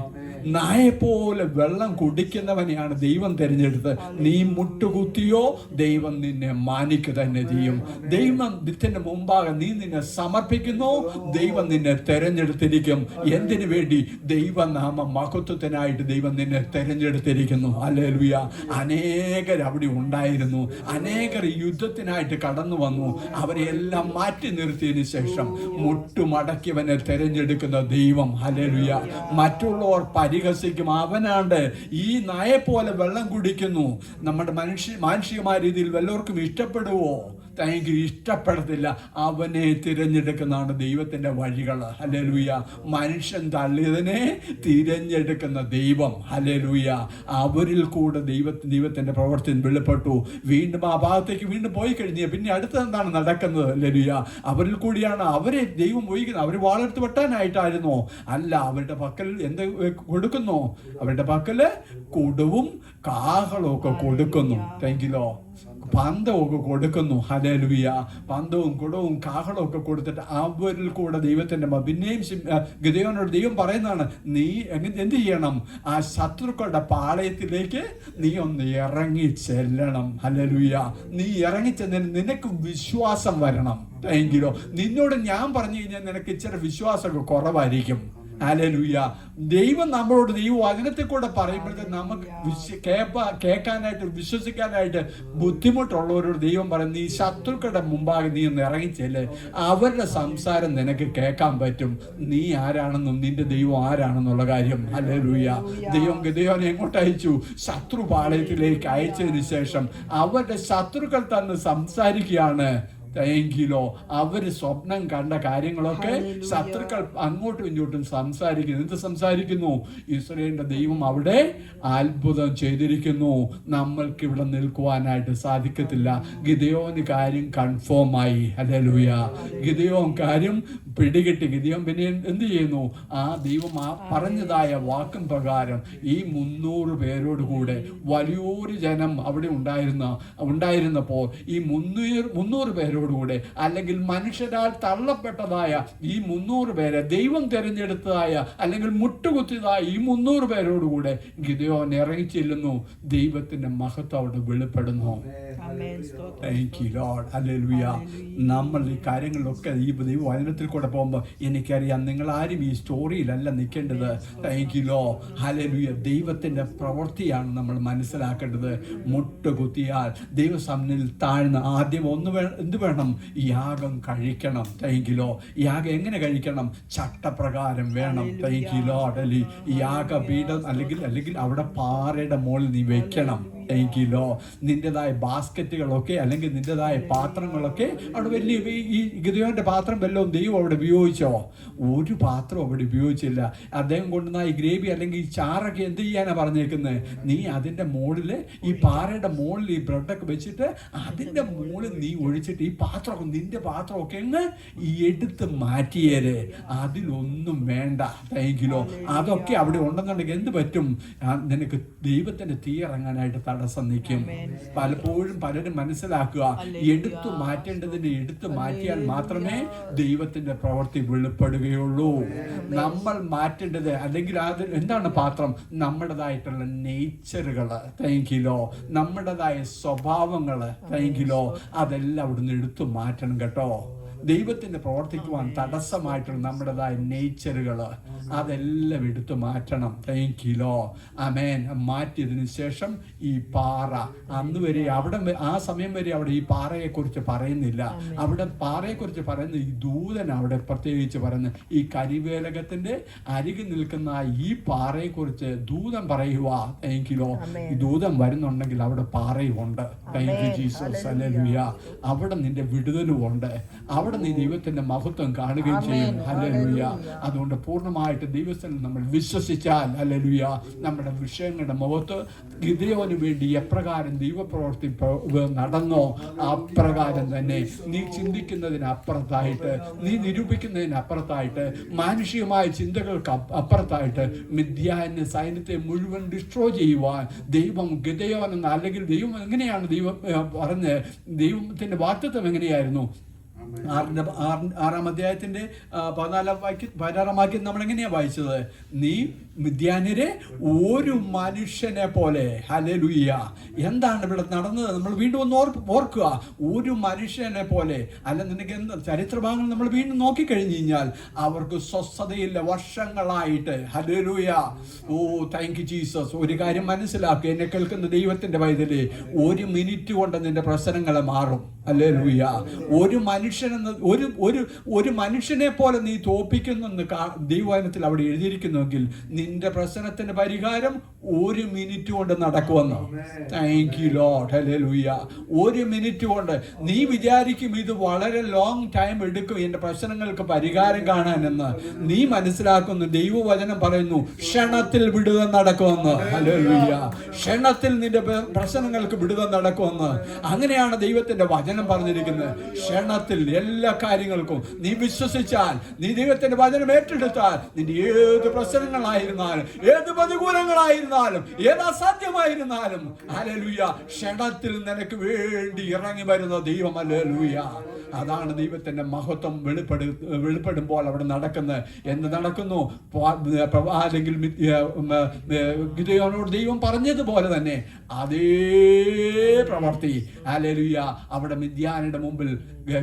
നായെപ്പോലെ വെള്ളം കുടിക്കുന്നവനെയാണ് ദൈവം തിരഞ്ഞെടുത്തത്. നീ മുട്ടുകുത്തിയോ ദൈവം നിന്നെ മാനിക്കുക തന്നെ ചെയ്യും. ദൈവത്തിന്റെ മുമ്പാകെ നീ നിന്നെ സമർപ്പിക്കുന്നു, ദൈവം നിന്നെ തെരഞ്ഞെടുത്തിരിക്കും. എന്തിനു വേണ്ടി? ദൈവനാമ മഹത്വത്തിനായിട്ട് ദൈവം നിന്നെ തെരഞ്ഞെടുത്തിരിക്കുന്നു. ഹല്ലേലൂയ. അനേകർ അവിടെ ഉണ്ടായിരുന്നു. അനേകർ യുദ്ധത്തിനായിട്ട് കടന്നു വന്നു. അവരെ എല്ലാം മാറ്റി നിർത്തിയതിനു ശേഷം മുട്ടുമടക്കിയവനെ തെരഞ്ഞെടുക്കുന്ന ദൈവം. ഹല്ലേലൂയ. മറ്റുള്ളവർ പരിഹസിക്കും. അവനാണ്ട് ഈ നായെപ്പോലെ വെള്ളം കുടിക്കുന്നു. നമ്മുടെ മാനുഷികമായ രീതിയിൽ വല്ലവർക്കും ഇഷ്ടപ്പെടുവോ? തനിക്ക് ഇഷ്ടപ്പെടത്തില്ല. അവനെ തിരഞ്ഞെടുക്കുന്നതാണ് ദൈവത്തിൻ്റെ വഴികൾ. ഹല്ലേലൂയ. മനുഷ്യൻ തള്ളിയതിനെ തിരഞ്ഞെടുക്കുന്ന ദൈവം. ഹല്ലേലൂയ. അവരിൽ കൂടെ ദൈവത്തിൻ്റെ പ്രവർത്തി വെളിപ്പെട്ടു. വീണ്ടും ആ ഭാഗത്തേക്ക് വീണ്ടും പോയി കഴിഞ്ഞാൽ പിന്നെ അടുത്ത എന്താണ് നടക്കുന്നത്? ഹല്ലേലൂയ. അവരിൽ കൂടിയാണ് അവരെ ദൈവം ഉപയോഗിക്കുന്നത്. അവർ വാളെടുത്ത് വെട്ടാനായിട്ടായിരുന്നോ? അല്ല. അവരുടെ പക്കൽ എന്ത് കൊടുക്കുന്നു? അവരുടെ പക്കൽ കുടവും കാഹളവും ഒക്കെ കൊടുക്കുന്നു. താങ്ക്യൂ. പന്തമൊക്കെ കൊടുക്കുന്നു. ഹല്ലേലൂയ. പന്തവും കുടവും കാഹളവും ഒക്കെ കൊടുത്തിട്ട് അവരിൽ കൂടെ ദൈവത്തിൻ്റെ പിന്നെയും ഗിദെയോനോട് ദൈവം പറയുന്നതാണ്, നീ എന്ത് ചെയ്യണം? ആ ശത്രുക്കളുടെ പാളയത്തിലേക്ക് നീ ഒന്ന് ഇറങ്ങി ചെല്ലണം. ഹല്ലേലൂയ. നീ ഇറങ്ങി ചെന്നതിന് നിനക്ക് വിശ്വാസം വരണം. എങ്കിലോ നിന്നോട് ഞാൻ പറഞ്ഞു കഴിഞ്ഞാൽ നിനക്ക് ഇച്ചിരി വിശ്വാസമൊക്കെ കുറവായിരിക്കും. ഹല്ലേലൂയ. ദൈവം നമ്മളോട് ദൈവവചനത്തിൽ കൂടെ പറയുമ്പോഴത്തേക്ക് നമുക്ക് കേൾക്കാനായിട്ട് വിശ്വസിക്കാനായിട്ട് ബുദ്ധിമുട്ടുള്ളവരോട് ദൈവം പറയും, നീ ശത്രുക്കളുടെ മുമ്പാകെ നീ ഒന്ന് ഇറങ്ങിച്ചെല്ല്. അവരുടെ സംസാരം നിനക്ക് കേൾക്കാൻ പറ്റും. നീ ആരാണെന്നും നിന്റെ ദൈവം ആരാണെന്നുള്ള കാര്യം. ഹല്ലേലൂയ. ദൈവം ഗിദെയോനെ എങ്ങോട്ട് അയച്ചു? ശത്രുപാളയത്തിലേക്ക് അയച്ചതിന് ശേഷം അവരുടെ ശത്രുക്കൾ തന്നെ സംസാരിക്കുകയാണ്. എങ്കിലോ അവര് സ്വപ്നം കണ്ട കാര്യങ്ങളൊക്കെ ശത്രുക്കൾ അങ്ങോട്ടും ഇങ്ങോട്ടും സംസാരിക്കുന്നു. എന്ത് സംസാരിക്കുന്നു? ഇസ്രായേലിന്റെ ദൈവം അവിടെ അത്ഭുതം ചെയ്തിരിക്കുന്നു, നമ്മൾക്ക് ഇവിടെ നിൽക്കുവാനായിട്ട് സാധിക്കത്തില്ല. ഗിദെയോന് കാര്യം കൺഫേം ആയി. ഹല്ലേലൂയ. ഗിദെയോൻ കാര്യം പിടികിട്ടി. ഗിദെയോൻ പിന്നെ എന്ത് ചെയ്യുന്നു? ആ ദൈവം ആ പറഞ്ഞതായ വാക്കും പ്രകാരം ഈ 300 പേരോട് കൂടെ വലിയൊരു ജനം അവിടെ ഉണ്ടായിരുന്നപ്പോൾ ഈ 300 പേരോടുകൂടെ, അല്ലെങ്കിൽ മനുഷ്യരാൽ തള്ളപ്പെട്ടതായ ഈ 300 പേരെ ദൈവം തിരഞ്ഞെടുത്തതായ അല്ലെങ്കിൽ മുട്ടുകുത്തിയതായ ഈ 300 പേരോടുകൂടെ ഗിദെയോൻ ഇറങ്ങിച്ചെല്ലുന്നു. ദൈവത്തിന്റെ മഹത്വം അവിടെ വെളിപ്പെടുന്നു. നമ്മൾ ഈ കാര്യങ്ങളിലൊക്കെ ഈ ദൈവവചനത്തിൽ കൂടെ പോകുമ്പോൾ എനിക്കറിയാം നിങ്ങൾ ആരും ഈ സ്റ്റോറിയിലല്ല നിൽക്കേണ്ടത്. താങ്ക്യൂ. ഹല്ലേലൂയ. ദൈവത്തിന്റെ പ്രവൃത്തിയാണ് നമ്മൾ മനസ്സിലാക്കേണ്ടത്. മുട്ടുകുത്തിയാൽ ദൈവസന്നിധിയിൽ താഴ്ന്ന ആദ്യം എന്ത് വേണം? യാഗം കഴിക്കണം. താങ്ക്യൂ. യാഗം എങ്ങനെ കഴിക്കണം? ചട്ടപ്രകാരം വേണം. താങ്ക്യൂ. യാഗപീഠം അല്ലെങ്കിൽ അവിടെ പാറയുടെ മുകളിൽ നീ വെക്കണം. താങ്ക്യൂ. നിന്റേതായ ബാസ്ക്കറ്റുകളൊക്കെ അല്ലെങ്കിൽ നിന്റേതായ പാത്രങ്ങളൊക്കെ അവിടെ വലിയ ഈ ഗിദെയോന്റെ പാത്രം വല്ലതും ദൈവം അവിടെ ഉപയോഗിച്ചോ? ഒരു പാത്രം അവിടെ ഉപയോഗിച്ചില്ല. അദ്ദേഹം കൊണ്ടുവന്ന ഈ ഗ്രേവി അല്ലെങ്കിൽ ഈ ചാറൊക്കെ എന്ത് ചെയ്യാനാ പറഞ്ഞേക്കുന്നത്? നീ അതിൻ്റെ മുകളിൽ ഈ പാറയുടെ മുകളിൽ ഈ ബ്രെഡൊക്കെ വെച്ചിട്ട് അതിൻ്റെ മുകളിൽ നീ ഒഴിച്ചിട്ട് ഈ പാത്രമൊക്കെ നിന്റെ പാത്രമൊക്കെ അങ്ങ് എടുത്ത് മാറ്റിയേര്. അതിലൊന്നും വേണ്ട. താങ്ക്യൂ. അതൊക്കെ അവിടെ ഉണ്ടെന്നുണ്ടെങ്കിൽ എന്ത് പറ്റും? നിനക്ക് ദൈവത്തിന്റെ തീ ഇറങ്ങാനായിട്ട് തടസ്സം നിൽക്കും. പലപ്പോഴും പലരും മനസ്സിലാക്കുക, എടുത്തു മാറ്റേണ്ടതിന് എടുത്തു മാറ്റിയാൽ മാത്രമേ ദൈവത്തിന്റെ പ്രവൃത്തി വെളിപ്പെടുകയുള്ളൂ. നമ്മൾ മാറ്റേണ്ടത് അല്ലെങ്കിൽ അത് എന്താണ്? പാത്രം നമ്മുടേതായിട്ടുള്ള നേച്ചറുകള്. താങ്ക്യൂ. നമ്മുടേതായ സ്വഭാവങ്ങള്. താങ്ക്യൂ. അതെല്ലാം അവിടുന്ന് എടുത്തു മാറ്റണം കേട്ടോ. ദൈവത്തിന് പ്രവർത്തിക്കുവാൻ തടസ്സമായിട്ടുള്ള നമ്മുടേതായ നേച്ചറുകൾ അതെല്ലാം എടുത്തു മാറ്റണം. താങ്ക്യൂ. ആമേൻ. മാറ്റിയതിനു ശേഷം ഈ പാറ അന്ന് വരെ അവിടെ ആ സമയം വരെ അവിടെ ഈ പാറയെക്കുറിച്ച് പറയുന്നില്ല. അവിടെ പാറയെക്കുറിച്ച് പറയുന്ന ഈ ദൂതൻ അവിടെ പ്രത്യേകിച്ച് പറയുന്ന ഈ കരിവേലകത്തിന്റെ അരികിൽ നിൽക്കുന്ന ഈ പാറയെക്കുറിച്ച് ദൂതൻ പറയുക. താങ്ക്യൂ. ഈ ദൂതൻ വരുന്നുണ്ടെങ്കിൽ അവിടെ പാറയുമുണ്ട്. Thank you Jesus. ഹല്ലേലൂയ. അവിടെ നിന്റെ വിടുതലും ഉണ്ട്. അവിടെ നീ ദൈവത്തിന്റെ മഹത്വം കാണുകയും ചെയ്യും. ഹല്ലേലൂയ. അതുകൊണ്ട് പൂർണ്ണമായിട്ട് ദൈവത്തിൽ നമ്മൾ വിശ്വസിച്ചാൽ, ഹല്ലേലൂയ, നമ്മുടെ വിഷയങ്ങളുടെ മുഖത്ത് ഗിദെയോന് വേണ്ടി എപ്രകാരം ദൈവപ്രവൃത്തി നടന്നോ അപ്രകാരം തന്നെ നീ ചിന്തിക്കുന്നതിനപ്പുറത്തായിട്ട്, നീ നിരൂപിക്കുന്നതിനപ്പുറത്തായിട്ട്, മാനുഷികമായ ചിന്തകൾക്ക് അപ്പുറത്തായിട്ട് മിദ്യാന്റെ സൈന്യത്തെ മുഴുവൻ ഡിസ്ട്രോയ് ചെയ്യുവാൻ ദൈവം ഗിദെയോനെന്ന്, അല്ലെങ്കിൽ ദൈവം എങ്ങനെയാണ് ദൈവം പറഞ്ഞ് ദൈവത്തിന്റെ വാഗ്ദത്തം എങ്ങനെയായിരുന്നു? 6-ാം അധ്യായത്തിന്റെ 16-ാം വാക്യം നമ്മൾ എങ്ങനെയാ വായിച്ചത്? നീ മിദ്യാന്യരെ ഒരു മനുഷ്യനെ പോലെ. ഹല്ലേലൂയ. എന്താണ് ഇവിടെ നടന്നത്? നമ്മൾ വീണ്ടും ഒന്ന് ഓർക്കുക. ഒരു മനുഷ്യനെ പോലെ. അല്ല, നിനക്ക് എന്ത് ചരിത്രഭാഗങ്ങൾ നമ്മൾ വീണ്ടും നോക്കിക്കഴിഞ്ഞു കഴിഞ്ഞാൽ അവർക്ക് സ്വസ്ഥതയില്ല വർഷങ്ങളായിട്ട്. ഹല്ലേലൂയ. ഓ താങ്ക് യു ജീസസ്. ഒരു കാര്യം മനസ്സിലാക്കുക, എന്നെ കേൾക്കുന്ന ദൈവത്തിന്റെ പൈതലേ, 1 മിനിറ്റ് കൊണ്ട് നിന്റെ പ്രശ്നങ്ങളെ മാറും. ഹല്ലേലൂയ. ഒരു മനുഷ്യൻ മനുഷ്യനെന്ന് ഒരു മനുഷ്യനെ പോലെ നീ തോപ്പിക്കുന്നെന്ന് ദൈവവചനത്തിൽ അവിടെ എഴുതിയിരിക്കുന്നുവെങ്കിൽ നിന്റെ പ്രശ്നത്തിന് പരിഹാരം 1 മിനിറ്റ് കൊണ്ട് നടക്കുമെന്ന്. Thank you lord. Hallelujah. 1 minute കൊണ്ട്. നീ വിചാരിക്കും ഇത് വളരെ ലോങ് ടൈം എടുക്കും എൻ്റെ പ്രശ്നങ്ങൾക്ക് പരിഹാരം കാണാനെന്ന്. നീ മനസ്സിലാക്കുന്നു ദൈവവചനം പറയുന്നു ക്ഷണത്തിൽ വിടുതൽ നടക്കുമെന്ന്. ഹല്ലേലൂയ. ക്ഷണത്തിൽ നിന്റെ പ്രശ്നങ്ങൾക്ക് വിടുതൽ നടക്കുമെന്ന്. അങ്ങനെയാണ് ദൈവത്തിന്റെ വചനം പറഞ്ഞിരിക്കുന്നത്. ക്ഷണത്തിൽ എല്ലാ കാര്യങ്ങൾക്കും നീ വിശ്വസിച്ചാൽ, നീ ദൈവത്തിന്റെ വചനം ഏറ്റെടുത്താൽ, നിന്റെ ഏത് പ്രശ്നങ്ങളായിരുന്നാലും, ഏത് പ്രതികൂലങ്ങളായിരുന്നാലും, ഏത് അസാധ്യമായിരുന്നാലും, ഹല്ലേലൂയ, ക്ഷണത്തിൽ നിനക്ക് വേണ്ടി ഇറങ്ങി വരുന്ന ദൈവം. ഹല്ലേലൂയ. അതാണ് ദൈവത്തിന്റെ മഹത്വം വെളിപ്പെടുമ്പോൾ അവിടെ നടക്കുന്നത്. എന്ത് നടക്കുന്നു? അല്ലെങ്കിൽ ഗിദെയോനോട് ദൈവം പറഞ്ഞതുപോലെ തന്നെ അതേ പ്രവൃത്തി, ഹല്ലേലൂയ, അവിടെ മിദ്യാനയുടെ മുമ്പിൽ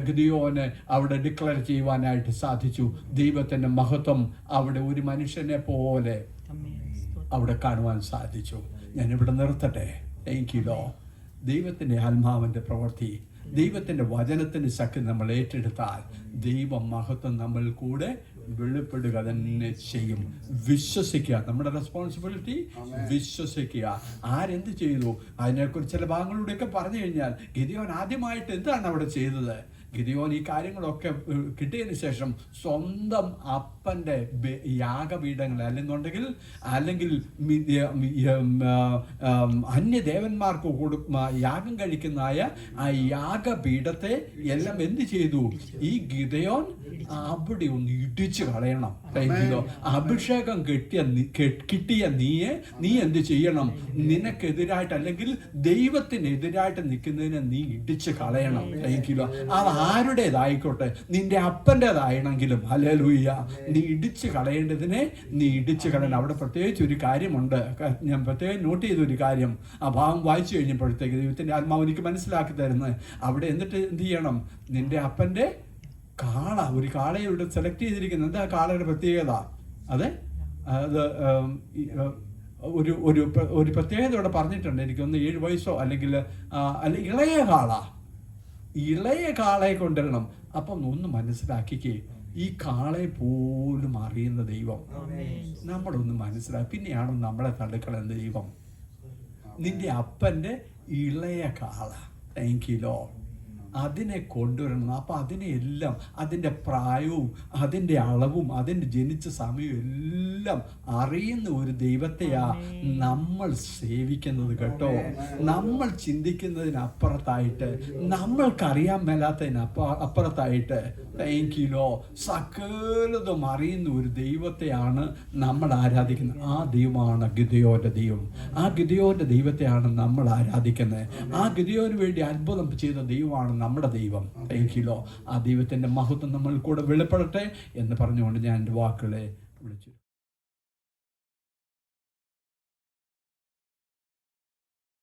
ഗിദെയോന് അവിടെ ഡിക്ലെയർ ചെയ്യുവാനായിട്ട് സാധിച്ചു. ദൈവത്തിന്റെ മഹത്വം അവിടെ ഒരു മനുഷ്യനെ പോലെ അവിടെ കാണുവാൻ സാധിച്ചു. ഞാനിവിടെ നിർത്തട്ടെ. Thank you Lord. ദൈവത്തിന്റെ ആത്മാവിന്റെ പ്രവൃത്തി, ദൈവത്തിന്റെ വചനത്തിന്റെ ശക്തി നമ്മൾ ഏറ്റെടുത്താൽ ദൈവ മഹത്വം നമ്മൾ കൂടെ വെളിപ്പെടുക തന്നെ ചെയ്യും. വിശ്വസിക്കുക, നമ്മുടെ റെസ്പോൺസിബിലിറ്റി വിശ്വസിക്കുക. ആരെന്ത് ചെയ്തു അതിനെക്കുറിച്ച് ചില ഭാഗങ്ങളിലൂടെയൊക്കെ പറഞ്ഞു കഴിഞ്ഞാൽ ഗിദെയോൻ ആദ്യമായിട്ട് എന്താണ് അവിടെ ചെയ്തത്? ഗിദെയോൻ ഈ കാര്യങ്ങളൊക്കെ കിട്ടിയതിന് ശേഷം സ്വന്തം അപ്പൻ്റെ യാഗപീഠങ്ങൾ അല്ലെങ്കിൽ അന്യദേവന്മാർക്ക് യാഗം കഴിക്കുന്നതായ ആ യാഗപീഠത്തെ എല്ലാം എന്ത് ചെയ്തു? ഈ ഗിദെയോൻ അവിടെ ഒന്ന് ഇടിച്ചു കളയണം. അഭിഷേകം കിട്ടിയ നീ എന്ത് ചെയ്യണം? നിനക്കെതിരായിട്ട് അല്ലെങ്കിൽ ദൈവത്തിനെതിരായിട്ട് നിൽക്കുന്നതിനെ നീ ഇടിച്ചു കളയണം. അത് ആരുടേതായിക്കോട്ടെ, നിന്റെ അപ്പൻ്റെതാണെങ്കിലും, ഹല്ലേലൂയ, നീ ഇടിച്ചു കളയേണ്ടതിനെ നീ ഇടിച്ചു കളയണം. അവിടെ പ്രത്യേകിച്ച് ഒരു കാര്യമുണ്ട്. ഞാൻ പ്രത്യേകം നോട്ട് ചെയ്തൊരു കാര്യം ആ ഭാഗം വായിച്ചു കഴിഞ്ഞപ്പോഴത്തേക്ക് ദൈവത്തിൻ്റെ ആത്മാവ് എനിക്ക് മനസ്സിലാക്കി തരുന്നത്, അവിടെ എന്നിട്ട് എന്ത് ചെയ്യണം? നിന്റെ അപ്പൻ്റെ കാള, ഒരു കാളയെ ഇവിടെ സെലക്ട് ചെയ്തിരിക്കുന്നത്. എന്താ കാളയുടെ പ്രത്യേകത? അത് ഒരു പ്രത്യേകത ഇവിടെ പറഞ്ഞിട്ടുണ്ട്. എനിക്കൊന്ന് 7 വയസ്സോ അല്ലെങ്കിൽ ഇളയ കാളയെ കൊണ്ടുവരണം. അപ്പം ഒന്ന് മനസ്സിലാക്കിക്കേ, ഈ കാളയെ പോലും അറിയുന്ന ദൈവം നമ്മളൊന്ന് മനസ്സിലാക്കി. പിന്നെയാണോ നമ്മളെ തള്ളിക്കളയുന്ന ദൈവം? നിന്റെ അപ്പൻ്റെ ഇളയ കാള, താങ്ക് യു ലോർഡ്, അതിനെ കൊണ്ടുവരണം. അപ്പം അതിനെ എല്ലാം, അതിൻ്റെ പ്രായവും അതിൻ്റെ അളവും അതിൻ്റെ ജനിച്ച സമയവും എല്ലാം അറിയുന്ന ഒരു ദൈവത്തെയാ നമ്മൾ സേവിക്കുന്നത് കേട്ടോ. നമ്മൾ ചിന്തിക്കുന്നതിനപ്പുറത്തായിട്ട്, നമ്മൾക്കറിയാൻ മേലാത്തതിനപ്പുറത്തായിട്ട്, താങ്ക് യു ലോ, സകലതും അറിയുന്ന ഒരു ദൈവത്തെയാണ് നമ്മൾ ആരാധിക്കുന്നത്. ആ ദൈവമാണ് ഗിദെയോന്റെ ദൈവം. ആ ഗിദെയോന്റെ ദൈവത്തെയാണ് നമ്മൾ ആരാധിക്കുന്നത്. ആ ഗിദെയോന് വേണ്ടി അത്ഭുതം ചെയ്ത ദൈവമാണ് നമ്മുടെ ദൈവം. Thank you Lord. ആ ദൈവത്തിൻ്റെ മഹത്വം നമ്മൾ കൂടെ വെളിപ്പെടട്ടെ എന്ന് പറഞ്ഞുകൊണ്ട് ഞാൻ എൻ്റെ വാക്കുകളെ വിളിച്ചു.